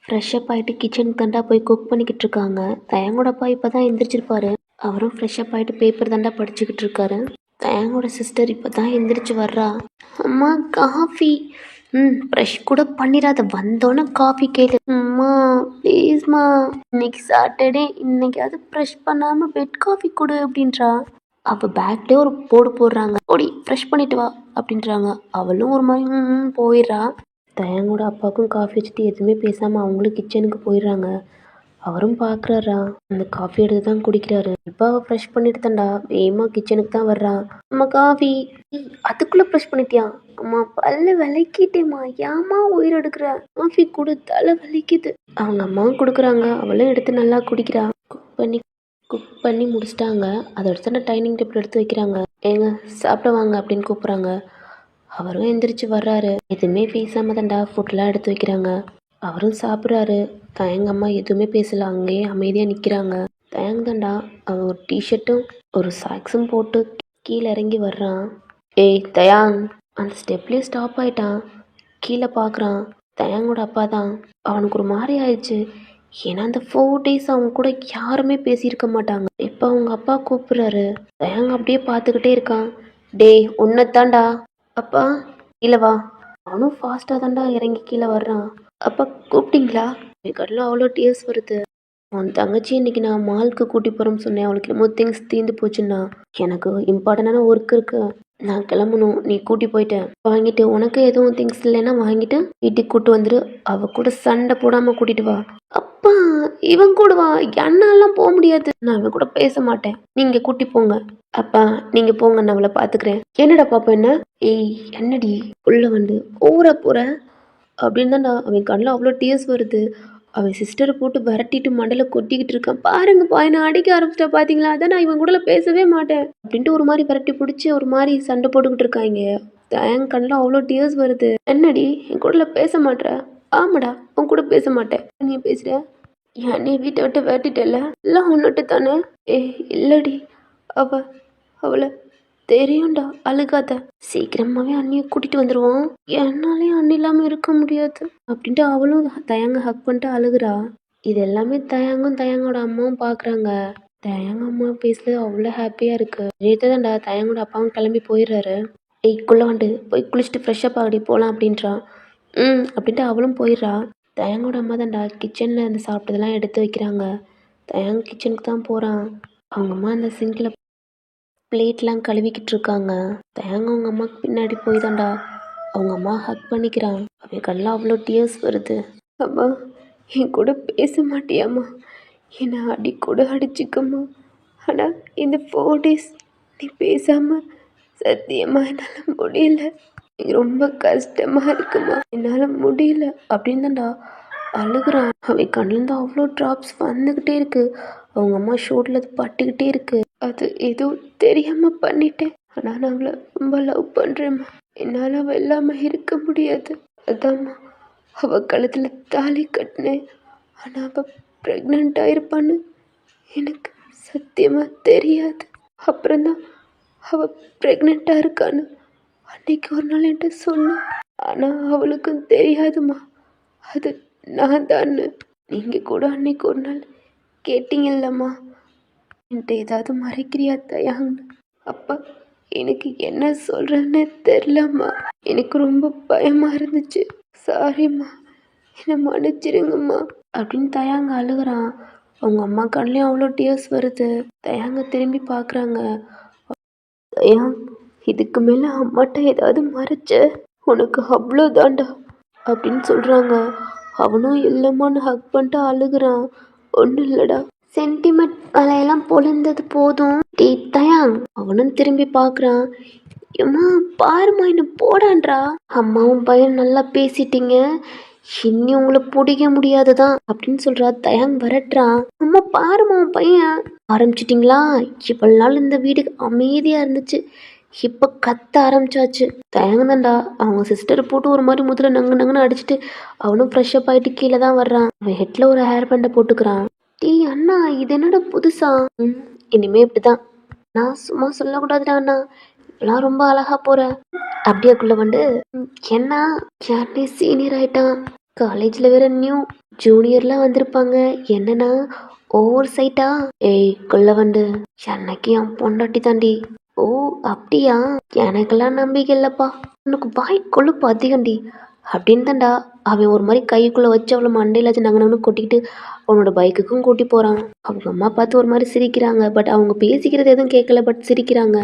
ஃப்ரெஷ்ஷப் ஆகிட்டு கிச்சனுக்கு தாண்டா போய் குக் பண்ணிக்கிட்டு இருக்காங்க தயாங்கோட அப்பா இப்போ தான் எந்திரிச்சிருப்பாரு அவரும் ஃப்ரெஷ்ஷப் ஆகிட்டு பேப்பர் தாண்டா படிச்சுக்கிட்டு இருக்காரு தயாங்கோட சிஸ்டர் இப்போ தான் எந்திரிச்சு வர்றா அம்மா காஃபி ப்ரஷ் கூட பண்ணிடாத வந்தோன்னே காஃபி கேளு அம்மா ப்ளீஸ்மா இன்னைக்கு சாட்டர்டே இன்னைக்காவது ப்ரஷ் பண்ணாமல் பெட் காஃபி கொடு அப்படின்றா அவள் பேக்லேயே ஒரு போடு போடுறாங்க ஓடி ப்ரஷ் பண்ணிட்டு வா அப்படின்றாங்க அவளும் ஒரு மாதிரி போயிடுறா தயாங்கோட அப்பாவுக்கும் காஃபி வச்சுட்டு எதுவுமே பேசாமல் அவங்களும் கிச்சனுக்கு போயிடுறாங்க அவரும் பார்க்குறாரா அந்த காஃபி எடுத்து தான் குடிக்கிறாரு இப்போ அவள் ப்ரெஷ் பண்ணிட்டு தாண்டா வேகமாக கிச்சனுக்கு தான் வர்றா அம்மா காஃபி அதுக்குள்ளே ப்ரெஷ் பண்ணிட்டியா அம்மா பல்ல விளக்கிட்டேம்மா ஏம்மா உயிர் எடுக்கிற காஃபி கொடு தலை வலிக்குது அவங்க அம்மாவும் கொடுக்குறாங்க அவளும் எடுத்து நல்லா குடிக்கிறா குக் பண்ணி முடிச்சிட்டாங்க அதை எடுத்து டைனிங் டேபிள் எடுத்து வைக்கிறாங்க ஏங்க சாப்பிட வாங்க அப்படின்னு கூப்பிட்றாங்க அவரும் எந்திரிச்சு வர்றாரு எதுவுமே பேசாம தாண்டா ஃபுட்லாம் எடுத்து வைக்கிறாங்க அவரும் சாப்பிட்றாரு தயங்க அம்மா எதுவுமே பேசல அங்கேயே அமைதியாக நிற்கிறாங்க தயங்க தாண்டா அவன் ஒரு டிஷர்ட்டும் ஒரு சாக்ஸும் போட்டு கீழே இறங்கி வர்றான் ஏய் தயாங் அந்த ஸ்டெப்லேயே ஸ்டாப் ஆயிட்டான் கீழே பார்க்குறான் தயாங்கோட அப்பா தான் அவனுக்கு ஒரு மாதிரி ஆயிடுச்சு ஏன்னா அந்த 4 days அவங்க கூட யாருமே பேசியிருக்க மாட்டாங்க இப்போ அவங்க அப்பா கூப்பிட்றாரு தயாங்க அப்படியே பார்த்துக்கிட்டே இருக்கான் டேய் உன்னைத்தாண்டா அப்பா கீழே வா அவனும் ஃபாஸ்ட்டாக தாண்டா இறங்கி கீழே வர்றான் அப்பா கூப்பிட்டீங்களா என் கண்ணில் அவ்வளோ டியர்ஸ் வருது உன் தங்கச்சி இன்னைக்கு நான் மாலுக்கு கூட்டி போகிறோம்னு சொன்னேன் அவளுக்கு என்னமோ திங்ஸ் தீர்ந்து போச்சுன்னா எனக்கு இம்பார்ட்டண்டான ஒர்க் இருக்கு நான் கிளம்பணும் நீ கூட்டி போயிட்டேன் வாங்கிட்டு உனக்கு எதுவும் திங்ஸ் இல்லைன்னா வாங்கிட்டு வீட்டுக்கு கூட்டு வந்துடு அவ கூட சண்டை போடாமல் கூட்டிட்டு வா அப்பா இவன் கூட வா என்னாலாம் போக முடியாது நான் இவன் கூட பேச மாட்டேன் நீங்க கூட்டி போங்க அப்பா நீங்க போங்க நான் அவளை பாத்துக்கிறேன் என்னடா பாப்பா என்ன ஏய் என்னடி உள்ள வந்து ஊற போற அப்படின்னு தான்டா அவன் கண்ணில் அவ்வளோ டியர்ஸ் வருது அவன் சிஸ்டரை போட்டு விரட்டிட்டு மண்டல கொட்டிக்கிட்டு இருக்கான் பாருங்கப்பா என்ன அடிக்க ஆரம்பிச்சிட்டா பாத்தீங்களா அதான் நான் இவன் கூட பேசவே மாட்டேன் அப்படின்ட்டு ஒரு மாதிரி விரட்டி பிடிச்சி ஒரு மாதிரி சண்டை போட்டுக்கிட்டு இருக்காங்க என் கண்ணில் அவ்வளோ டியர்ஸ் வருது என்னடி என் கூட பேச மாட்டேற ஆமாடா உன் கூட பேச மாட்டேன் நீ பேசுற என் நீ வீட்டை விட்டு விரட்டிட்டல எல்லாம் உன்னிட்டு தானே இல்லடி அவளை தெரியும்டா அழுகாத சீக்கிரமாவே அண்ணியை கூட்டிட்டு வந்துருவோம் என்னாலே அண்ணி இல்லாம இருக்க முடியாது அப்படின்ட்டு அவளும் தயங்க ஹக் பண்ணிட்டு அழுகுறா இது எல்லாமே தயங்கோட அம்மாவும் பாக்குறாங்க தயங்க அம்மா பேசுறது அவ்வளோ ஹாப்பியா இருக்கு நேற்றுதான்டா தயங்கோட அப்பாவும் கிளம்பி போயிடுறாரு குள்ள வந்து போய் குளிச்சுட்டு ஃப்ரெஷ்ஷப் ஆகடி போகலாம் அப்படின்றான் அப்படின்ட்டு அவளும் போயிடுறா தயங்கோட அம்மா தான்டா கிச்சனில் அந்த சாப்பிட்டதெல்லாம் எடுத்து வைக்கிறாங்க தயங்க கிச்சனுக்கு தான் போகிறான் அவங்க அம்மா அந்த சிங்கில் பிளேட்லாம் கழுவிக்கிட்டு இருக்காங்க தயங்க அவங்க அம்மாவுக்கு பின்னாடி போய் தாண்டா அவங்க அம்மா ஹக் பண்ணிக்கிறான் அவன் கண்ணில் அவ்வளோ டியர்ஸ் வருது அம்மா என் கூட பேச மாட்டியாம்மா என்னை அடி கூட அடிச்சுக்கம்மா ஆனால் இந்த 4 days நீ பேசாமல் சத்தியமாக என்னால் முடியல ரொம்ப கஷ்டமாக இருக்குமா என்னால் முடியல அப்படின்னு தான்டா அழுகுறான் அவன் கண்ணிலேருந்து அவ்வளோ ட்ராப்ஸ் வந்துக்கிட்டே இருக்கு அவங்க அம்மா ஷோட்டில் அது பட்டுக்கிட்டே இருக்கு அது ஏதோ தெரியாமல் பண்ணிட்டேன் ஆனால் நான் அவளை ரொம்ப லவ் பண்ணுறேம்மா என்னால் அவள் இல்லாமல் இருக்க முடியாது அதாம்மா அவள் கழுத்தில் தாலி கட்டினேன் ஆனால் அவள் ப்ரெக்னெண்ட்டாக இருப்பான்னு எனக்கு சத்தியமாக தெரியாது அப்புறம்தான் அவள் ப்ரெக்னெண்ட்டாக இருக்கான்னு அன்னைக்கு ஒரு நாள் என்கிட்ட சொன்னான் ஆனால் அவளுக்கும் தெரியாதுமா அது நான் தான்னு நீங்கள் கூட அன்னைக்கு ஒரு நாள் கேட்டீங்கல்லம்மா என்கிட்ட ஏதாவது மறைக்கிறியா தயாங்க அப்பா எனக்கு என்ன சொல்கிறேன்னே தெரிலம்மா எனக்கு ரொம்ப பயமாக இருந்துச்சு சாரிம்மா என்னை மன்னிச்சிருங்கம்மா அப்படின்னு தயாங்க அழுகுறான் அவங்க அம்மா கண்லேயும் அவ்வளோ டியர்ஸ் வருது தயாங்க திரும்பி பார்க்குறாங்க தயாங் இதுக்கு மேலே அம்மாட்ட ஏதாவது மறைச்ச உனக்கு அவ்வளோதாண்டா அப்படின்னு சொல்கிறாங்க. அவனும் இல்லைம்மான்னு ஹக் பண்ணிட்டு அழுகுறான். ஒன்றும் இல்லைடா, சென்டிமெண்ட் வலையெல்லாம் பொழிந்தது போதும். டே தயாங், அவனும் திரும்பி பார்க்குறான். ஏம்மா பாருமா, என்ன போடான்றா. அம்மாவும் பையன் நல்லா பேசிட்டீங்க, இனி உங்களை பிடிக்க முடியாதுதான் அப்படின்னு சொல்றா. தயாங் வரட்டுறான். அம்மா பாருமா உன் பையன். ஆரம்பிச்சிட்டிங்களா? இவ்வளவு நாள் இந்த வீடு அமைதியா இருந்துச்சு, இப்போ கத்த ஆரம்பிச்சாச்சு. தயங்க தான்டா. அவங்க சிஸ்டரை போட்டு ஒரு மாதிரி முதல்ல நங்கு நங்குன்னு அடிச்சுட்டு அவனும் ஃப்ரெஷ் அப் ஆகிட்டு கீழே தான் வர்றான். அவன் ஹெட்ல ஒரு ஹேர் பேண்டை போட்டுக்கிறான். டீ அண்ணா, இது என்னடா புதுசா? இனிமே இப்படிதான். நான் சும்மா சொல்லக்கூடாதுடா அண்ணா, இப்பெல்லாம் ரொம்ப அழகா போற. அப்படியாக்குள்ள வந்து என்ன யார்டே சீனியர் ஆயிட்டான். காலேஜில் வேற நியூ ஜூனியர்லாம் வந்திருப்பாங்க. என்னன்னா ஓவர் சைட்டா. ஏய் கொள்ள வந்து என்னைக்கு என் பொண்டாட்டி தாண்டி. ஓ அப்படியா? எனக்கெல்லாம் நம்பிக்கை இல்லைப்பா. உனக்கு வாய் கொழுப்பு அதிகண்டி அப்படின்னு தான்டா அவன் ஒரு மாதிரி கைக்குள்ளே வச்சு அவளை மண்டையில் வச்சு நங்கன்னு கொட்டிக்கிட்டு அவனோட பைக்குக்கும் கூட்டி போகிறான். அவங்க அம்மா பார்த்து ஒரு மாதிரி சிரிக்கிறாங்க. பட் அவங்க பேசிக்கிறது எதுவும் கேட்கல, பட் சிரிக்கிறாங்க.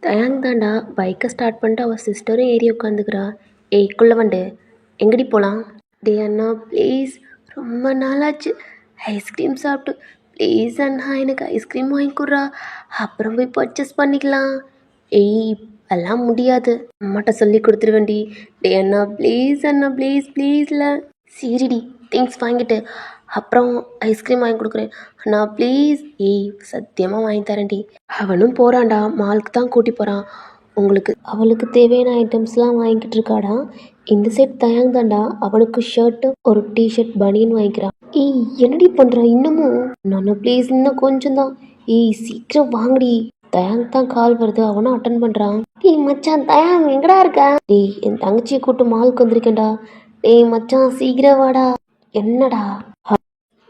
தயாங் தாண்டா பைக்கை ஸ்டார்ட் பண்ணிட்டு அவள் சிஸ்டரும் ஏறி உட்காந்துக்கிறா. ஏய் குள்ள வந்து எங்கடி போகலாம்? டே அண்ணா ப்ளீஸ், ரொம்ப நாளாச்சு ஐஸ்கிரீம் சாப்பிட்டு. ப்ளீஸ் அண்ணா, எனக்கு ஐஸ்கிரீம் வாங்கி கொடுறா, அப்புறம் போய் பர்ச்சேஸ் பண்ணிக்கலாம். ஏய் எல்லாம் முடியாது, அம்மாட்ட சொல்லி கொடுத்துருவேண்டி. டே அண்ணா ப்ளீஸ் அண்ணா, ப்ளீஸ் ப்ளீஸ்ல. சரிடி, திங்ஸ் வாங்கிட்டு அப்புறம் ஐஸ்கிரீம் வாங்கி கொடுக்குறேன் அண்ணா ப்ளீஸ். ஏய் சத்தியமாக வாங்கி தரேன்டி. அவனும் போகிறான்டா, மாலுக்கு தான் கூட்டி போகிறான். அவளுக்கு தேவையான ஐட்டம்ஸ்லாம் வாங்கிட்டு இருக்காடா. இந்த சைட் தயாங் தாண்டா அவனுக்கு ஷர்ட்டு ஒரு டிஷர்ட் பனியன் வாங்கிக்கிறான். ஏய் என்னடி பண்ணுற இன்னமும்? நானு ப்ளீஸ் இன்னும் கொஞ்சம் தான். ஏய் சீக்கிரம் வாங்கடி. தயாங் தான் கால் வருது, அவனும் அட்டன் பண்ணுறான். ஏய் மச்சான் தயாங் எங்கடா இருக்க? டேய் என் தங்கச்சியை கூட்டு மாலுக்கு வந்திருக்கேன்டா. டேய் மச்சான் சீக்கிரம் வாடா. என்னடா?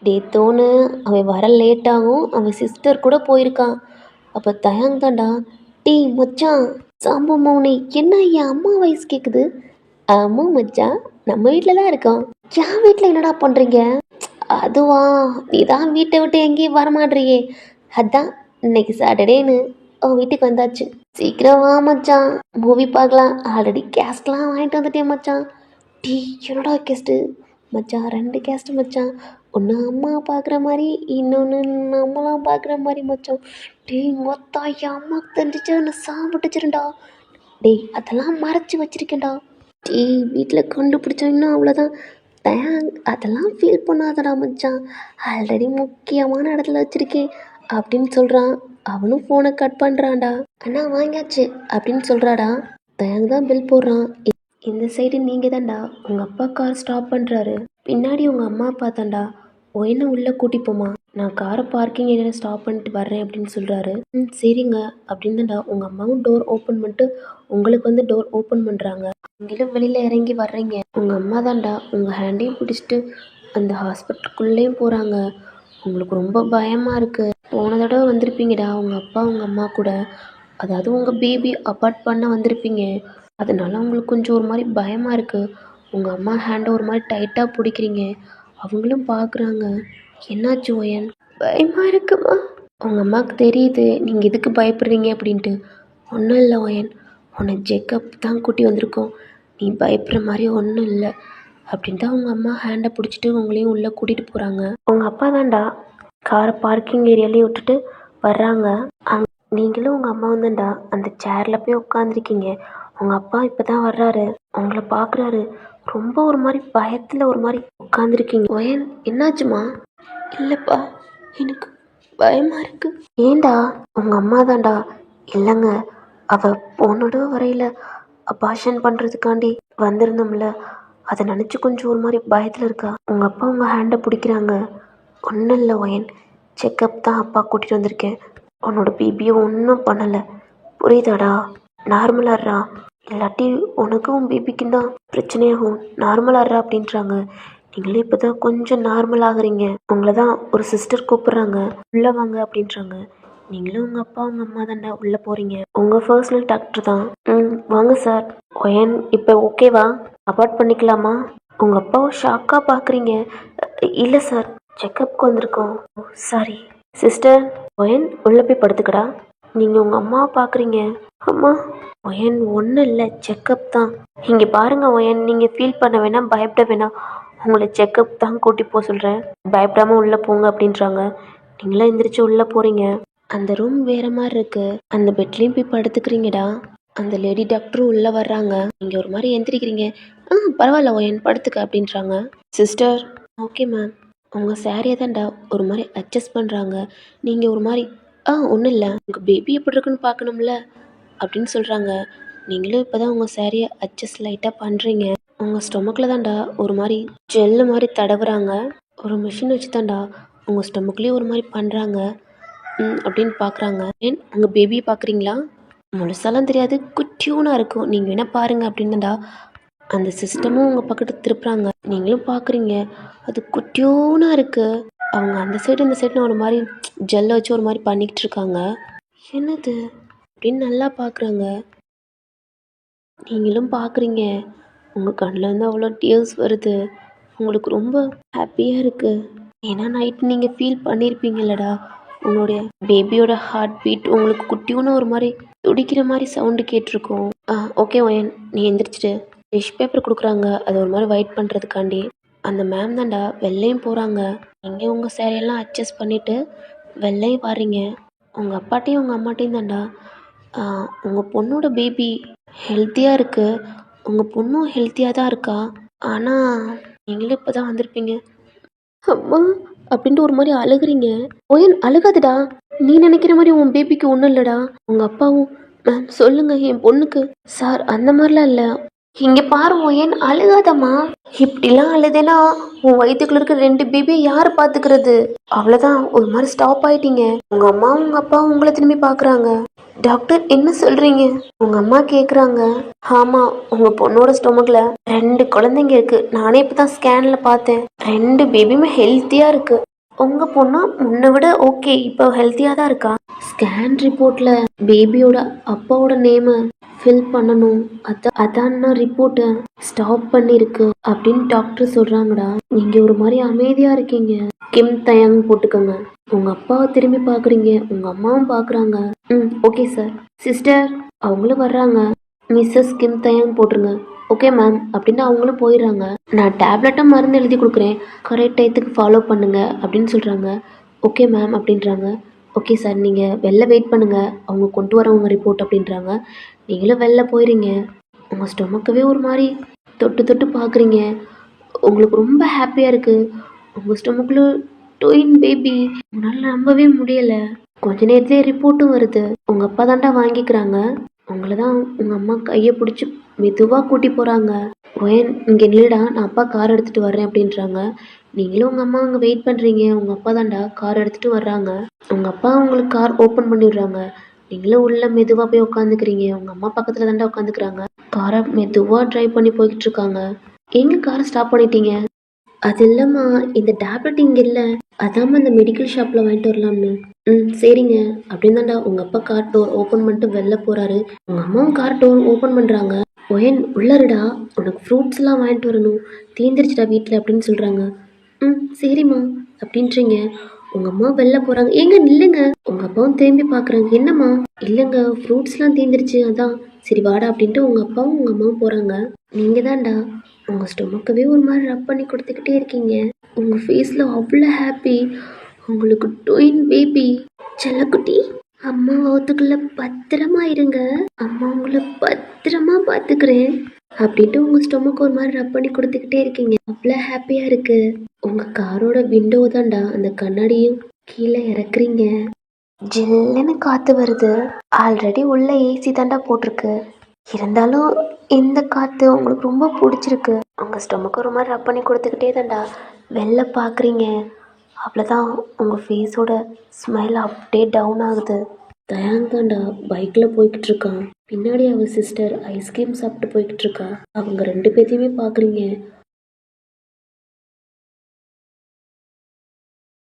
டே தோணு, அவன் வர லேட் ஆகும், அவன் சிஸ்டர் கூட போயிருக்கான். அப்போ தயாங் தாண்டா. டே மச்சான் சாம்பு மௌனி, என்ன என் அம்மா வயசு கேட்குது? ஆமாம் மச்சான், நம்ம வீட்டில் தான் இருக்கோம். என் வீட்டில் என்னடா பண்ணுறீங்க? அதுவா, நீ தான் வீட்டை விட்டு எங்கேயும் வரமாட்றியே, அதான் இன்னைக்கு சாட்டர்டேன்னு உன் வீட்டுக்கு வந்தாச்சு. சீக்கிரம் வா மச்சான், மூவி பார்க்கலாம். ஆல்ரெடி கேஸ்ட்லாம் வாங்கிட்டு வந்துட்டேன் மச்சான். டீ என்னடா கேஸ்ட்டு? மச்சான் 2 கேஸ்ட்டு மச்சான். ஒன்று அம்மா பார்க்குற மாதிரி, இன்னொன்று நம்மளாம் பார்க்குற மாதிரி மச்சான். டேய் மொத்தம் என் அம்மாவுக்கு தெரிஞ்சிச்சு நான் சாப்பிட்டுச்சிருண்டா. டேய் அதெல்லாம் மறைச்சி வச்சிருக்கேன்டா. டேய் வீட்டில் கண்டுபிடிச்சாங்கன்னா அவ்வளோதான். தேங்க் அதெல்லாம் ஃபீல் பண்ணாதடா மச்சான், ஆல்ரெடி முக்கியமான இடத்துல வச்சுருக்கேன் அப்படின்னு சொல்கிறான். அவனும் ஃபோனை கட் பண்ணுறான்டா. அண்ணா வாங்கியாச்சு அப்படின்னு சொல்கிறாடா. தேங்க் தான் பில் போடுறான். இந்த சைடு நீங்கள் தான்டா உங்கள் அப்பா கார் ஸ்டாப் பண்ணுறாரு. பின்னாடி உங்கள் அம்மா அப்பா தான்டா. ஒயினை உள்ளே கூட்டி போமா, நான் காரை பார்க்கிங் ஏரியாவில் ஸ்டாப் பண்ணிட்டு வர்றேன் அப்படின்னு சொல்கிறாரு. சரிங்க அப்படின்னு தான்டா உங்கள் அம்மாவும் டோர் ஓப்பன் பண்ணிட்டு உங்களுக்கு வந்து டோர் ஓப்பன் பண்ணுறாங்க. நீங்களும் வெளியில் இறங்கி வர்றீங்க. உங்கள் அம்மா தான்டா உங்கள் ஹேண்டையும் பிடிச்சிட்டு அந்த ஹாஸ்பிட்டலுக்குள்ளேயும் போகிறாங்க. உங்களுக்கு ரொம்ப பயமாக இருக்குது. போன தடவை வந்திருப்பீங்கடா உங்கள் அப்பா உங்கள் அம்மா கூட, அதாவது உங்கள் பேபி அபார்ட் பண்ண வந்திருப்பீங்க. அதனால உங்களுக்கு கொஞ்சம் ஒரு மாதிரி பயமாக இருக்குது. உங்கள் அம்மா ஹேண்டை ஒரு மாதிரி டைட்டாக பிடிக்கிறீங்க. அவங்களும் பார்க்குறாங்க. என்னாச்சு ஒயன்? பயமாக இருக்குமா? உங்கள் அம்மாவுக்கு தெரியுது நீங்கள் எதுக்கு பயப்படுறீங்க அப்படின்ட்டு. ஒன்றும் இல்லை ஒயன், உன்னை செக்கப் தான் கூட்டி வந்திருக்கோம், நீ பயப்படுற மாதிரி ஒன்றும் இல்லை அப்படின்ட்டு உங்கள் அம்மா ஹேண்டை பிடிச்சிட்டு உங்களையும் உள்ளே கூட்டிகிட்டு போகிறாங்க. உங்கள் அப்பா தான்டா காரை பார்க்கிங் ஏரியாலேயே விட்டுட்டு வர்றாங்க. நீங்களும் உங்கள் அம்மாவும் தான்டா அந்த சேரில் போய் உட்காந்துருக்கீங்க. உங்கள் அப்பா இப்போ தான் வர்றாரு, உங்களை பார்க்குறாரு. ரொம்ப ஒரு மாதிரி பயத்தில் ஒரு மாதிரி உட்காந்துருக்கீங்க. ஒயன் என்னாச்சுமா? இல்லைப்பா எனக்கு பயமாக இருக்குது. ஏண்டா? உங்கள் அம்மா தான்டா. இல்லைங்க, அவள் போனோட வரையில் அபாஷன் பண்ணுறதுக்காண்டி வந்திருந்தோம்ல, அதை நினச்சி கொஞ்சம் ஒரு மாதிரி பயத்தில் இருக்கா. உங்கள் அப்பா உங்கள் ஹேண்டை பிடிக்கிறாங்க. ஒன்றும் இல்லை ஒயன், செக்கப் தான் அப்பா கூட்டிகிட்டு வந்திருக்கேன். உன்னோட பேபியை ஒன்றும் பண்ணலை, புரியுதாடா? நார்மலாகிறா, இல்லாட்டி உனக்கும் பேபிக்கும் தான் பிரச்சனையாகும். நார்மலாகிறா அப்படின்றாங்க. நீங்களே இப்போ தான் கொஞ்சம் நார்மல் ஆகுறீங்க. உங்களை தான் ஒரு சிஸ்டர் கூப்பிட்றாங்க, உள்ளே வாங்க அப்படின்றாங்க. நீங்களும் உங்கள் அப்பா உங்கள் அம்மா தாண்டா உள்ளே போகிறீங்க. உங்கள் பர்சனல் டாக்டர் தான். வாங்க சார். ஒயன் இப்போ ஓகேவா? அபார்ட் பண்ணிக்கலாமா? உங்கள் அப்பாவை ஷாக்காக பார்க்குறீங்க. இல்லை சார், செக்கப்புக்கு வந்திருக்கோம். Sorry sister. ஒயன் உள்ளே போய் படுத்துக்கடா. நீங்கள் உங்கள் அம்மாவை பார்க்குறீங்க. அம்மா, ஒயன் ஒன்றும் இல்லை, செக்கப் தான். இங்கே பாருங்கள் ஒயன், நீங்கள் ஃபீல் பண்ண வேணாம், பயப்பட வேணாம். உங்களை செக்கப் தான் கூட்டி போக சொல்கிறேன். பயப்படாமல் உள்ளே போங்க அப்படின்றாங்க. நீங்களாம் எந்திரிச்சு உள்ளே போகிறீங்க. அந்த ரூம் வேறு மாதிரி இருக்குது. அந்த பெட்லேயும் போய் படுத்துக்கிறீங்கடா. அந்த லேடி டாக்டரும் உள்ளே வர்றாங்க. நீங்கள் ஒரு மாதிரி எந்திரிக்கிறீங்க. பரவாயில்ல ஒயன், படுத்துக்க அப்படின்றாங்க. Sister, okay ma'am. உங்கள் சாரியை தான்டா ஒரு மாதிரி அட்ஜஸ்ட் பண்ணுறாங்க. நீங்கள் ஒரு மாதிரி ஒன்றும் இல்லை, உங்கள் பேபி எப்படி இருக்குன்னு பார்க்கணும்ல அப்படின்னு சொல்கிறாங்க. நீங்களும் இப்போ தான் உங்கள் சாரியை அட்ஜஸ்ட் லைட்டாக பண்ணுறீங்க. உங்கள் ஸ்டொமக்கில் தான்டா ஒரு மாதிரி ஜெல்லு மாதிரி தடவுறாங்க. ஒரு மிஷின் வச்சு தான்டா உங்கள் ஸ்டொமக்லேயும் ஒரு மாதிரி பண்ணுறாங்க அப்படின்னு பார்க்குறாங்க. ஏன் உங்கள் பேபியை பார்க்குறீங்களா? முழுசாலாம் தெரியாது, குட்டியூனாக இருக்கும். நீங்கள் வேணால் பாருங்கள் அப்படின்னுடா அந்த சிஸ்டமும் உங்கள் பக்கத்து திருப்புறாங்க. நீங்களும் பார்க்குறீங்க, அது குட்டியூனாக இருக்குது. அவங்க அந்த சைடு இந்த சைடு ஒரு மாதிரி ஜெல்லை வச்சு ஒரு மாதிரி பண்ணிக்கிட்டு இருக்காங்க. என்னது அப்படின்னு நல்லா பார்க்குறாங்க. நீங்களும் பார்க்குறீங்க, உங்கள் கண்ணில் இருந்து அவ்வளோ டியர்ஸ் வருது. உங்களுக்கு ரொம்ப ஹாப்பியாக இருக்குது. ஏன்னா நைட்டு நீங்கள் ஃபீல் பண்ணியிருப்பீங்களடா, உங்களுடைய பேபியோட ஹார்ட் பீட் உங்களுக்கு குட்டியூன்னு ஒரு மாதிரி துடிக்கிற மாதிரி சவுண்டு கேட்டிருக்கோம். ஓகே ஒயன், நீ எந்திரிச்சிட்டு டிஷ் பேப்பர் கொடுக்குறாங்க, அது ஒரு மாதிரி வெயிட் பண்ணுறதுக்காண்டி. அந்த மேம் தான்டா வெள்ளையும் போகிறாங்க. நீங்கள் உங்கள் சேரையெல்லாம் அட்ஜஸ்ட் பண்ணிவிட்டு வெள்ளையும் வாரீங்க. உங்கள் அப்பாட்டையும் உங்கள் அம்மாட்டையும் தான்டா உங்கள் பொண்ணோட பேபி ஹெல்த்தியாக இருக்குது, உங்கள் பொண்ணும் ஹெல்த்தியாக தான் இருக்கா, ஆனால் நீங்களும் இப்போ தான் வந்திருப்பீங்க அம்மா அப்படின்ட்டு ஒரு மாதிரி அழுகுறீங்க. ஒயன், அழுகாதுடா. நீ நினைக்கிற மாதிரி உன் பேபிக்கு ஒன்றும் இல்லைடா. உங்கள் அப்பாவும் மேம் சொல்லுங்க என் பொண்ணுக்கு. சார் அந்த மாதிரிலாம் இல்லை. இங்கே பாரு ஒயன், அழுகாதம்மா. இப்படிலாம் அழுதேன்னா உன் வயிற்றுக்குள்ள இருக்க 2 பேபியை யார் பார்த்துக்கிறது? அவ்வளோதான், ஒரு மாதிரி ஸ்டாப் ஆயிட்டீங்க. உங்கள் அம்மாவும் உங்கள் அப்பாவும் உங்களை திரும்பி பார்க்குறாங்க. டாக்டர் என்ன சொல்கிறீங்க? உங்கள் அம்மா கேட்குறாங்க. ஆமாம், உங்கள் பொண்ணோட ஸ்டொமக்கில் 2 குழந்தைங்க இருக்குது. நானே இப்போ தான் ஸ்கேனில் பார்த்தேன். 2 பேபியுமே ஹெல்த்தியாக இருக்குது. உங்கள் பொண்ணு முன்னை விட ஓகே, இப்போ ஹெல்த்தியாக தான் இருக்கா. ஸ்கேன் ரிப்போர்ட்டில் பேபியோட அப்பாவோட நேமை ஃபில் பண்ணணும், அதான் ரிப்போர்ட்டை ஸ்டாப் பண்ணியிருக்கு அப்படின்னு டாக்டர் சொல்கிறாங்கடா. நீங்கள் ஒரு மாதிரி அமைதியாக இருக்கீங்க. கிம் தயாங் போட்டுக்கோங்க. உங்கள் அப்பாவை திரும்பி பார்க்குறீங்க, உங்கள் அம்மாவும் பார்க்குறாங்க. Okay sir. சிஸ்டர், அவங்களும் வர்றாங்க. மிஸ்ஸஸ் கிம் தயாங் போட்டுருங்க. ஓகே மேம் அப்படின்னு அவங்களும் போயிடுறாங்க. நான் டேப்லெட்டும் மருந்து எழுதி கொடுக்குறேன், கரெக்ட் டயத்துக்கு ஃபாலோ பண்ணுங்க அப்படின்னு சொல்கிறாங்க. ஓகே மேம் அப்படின்றாங்க. ஓகே சார், நீங்கள் வெளில வெயிட் பண்ணுங்கள், அவங்க கொண்டு வரவங்க ரிப்போர்ட் அப்படின்றாங்க. நீங்களும் வெளில போயிடுறீங்க. உங்கள் ஸ்டொமக்கவே ஒரு மாதிரி தொட்டு தொட்டு பார்க்குறீங்க. உங்களுக்கு ரொம்ப ஹாப்பியாக இருக்குது. உங்கள் ஸ்டொமக்கில் ட்வின் பேபி, உங்களால் நம்பவே முடியலை. கொஞ்ச நேரத்துலேயே ரிப்போர்ட்டும் வருது. உங்கள் அப்பா தாண்டா வாங்கிக்கிறாங்க. உங்களை தான் உங்கள் அம்மா கையை பிடிச்சி மெதுவாக கூட்டி போகிறாங்க. ஒயன், இங்கே நில்லுடா, நான் அப்பா கார் எடுத்துகிட்டு வர்றேன் அப்படின்றாங்க. நீங்களும் உங்கள் அம்மா அங்கே வெயிட் பண்ணுறீங்க. உங்கள் அப்பா தாண்டா கார் எடுத்துகிட்டு வர்றாங்க. உங்கள் அப்பா உங்களுக்கு கார் ஓப்பன் பண்ணி விடுறாங்க. நீங்களும் உள்ளே மெதுவாக போய் உட்காந்துக்கிறீங்க. உங்கள் அம்மா பக்கத்தில் தாண்டா உட்காந்துக்கிறாங்க. காரை மெதுவாக ட்ரைவ் பண்ணி போய்கிட்டு இருக்காங்க. எங்கே காரை ஸ்டாப் பண்ணிட்டீங்க? அது இல்லைம்மா, இந்த டேப்லெட் இங்கே இல்லை, அதாம்மா இந்த மெடிக்கல் ஷாப்பில் வாங்கிட்டு வரலாம்னு. சரிங்க அப்படின்னு தாண்டா உங்கள் அப்பா கார் டோர் ஓப்பன் பண்ணிட்டு வெளில போகிறாரு. உங்கள் அம்மாவும் கார் டோர் ஓப்பன் பண்ணுறாங்க. ஒயன், உள்ளருடா, உனக்கு ஃப்ரூட்ஸ்லாம் வாங்கிட்டு வரணும், தீந்துருச்சுடா வீட்டில் அப்படின்னு சொல்கிறாங்க. சரிம்மா அப்படின்றீங்க. உங்கள் அம்மா வெளில போகிறாங்க. ஏங்க நில்லுங்க. உங்கள் அப்பாவும் திரும்பி பார்க்குறாங்க. என்னம்மா? இல்லைங்க, ஃப்ரூட்ஸ்லாம் தீந்துருச்சு, அதான் சரி வாடா அப்படின்ட்டு உங்கள் அப்பாவும் உங்கள் அம்மாவும் போகிறாங்க. நீங்கள் தான்டா உங்கள் ஸ்டொமக்கவே ஒரு மாதிரி ரப் பண்ணி கொடுத்துக்கிட்டே இருக்கீங்க. உங்கள் ஃபேஸில் அவ்வளோ ஹாப்பி. உங்களுக்கு ட்வின் பேபி. செல்லக்குட்டி, அம்மா வகுத்துக்குள்ளே பத்திரமா இருங்க, அம்மா உங்களை பத்திரமா பார்த்துக்கிறேன் அப்படின்ட்டு உங்கள் ஸ்டொமக் ஒரு மாதிரி ரப் பண்ணி கொடுத்துக்கிட்டே இருக்கீங்க. அவ்வளோ ஹாப்பியாக இருக்குது. உங்கள் காரோட விண்டோ தான்டா அந்த கண்ணாடியும் கீழே இறக்குறீங்க. ஜில்லுன்னு காற்று வருது. ஆல்ரெடி உள்ள ஏசி தாண்டா போட்டிருக்கு, இருந்தாலும் இந்த காற்று உங்களுக்கு ரொம்ப பிடிச்சிருக்கு. உங்கள் ஸ்டொமக் ஒரு மாதிரி ரப் பண்ணி கொடுத்துக்கிட்டே தாண்டா வெளில பார்க்குறீங்க. அவ்வளோதான், உங்கள் ஃபேஸோட ஸ்மைல் அப்படியே டவுன் ஆகுது. தயாங் தாண்டா பைக்கில் போய்கிட்டு இருக்கான். பின்னாடி அவள் சிஸ்டர் ஐஸ்கிரீம் சாப்பிட்டு போய்கிட்டு இருக்கா. அவங்க 2 பேர்த்தையுமே பார்க்குறீங்க.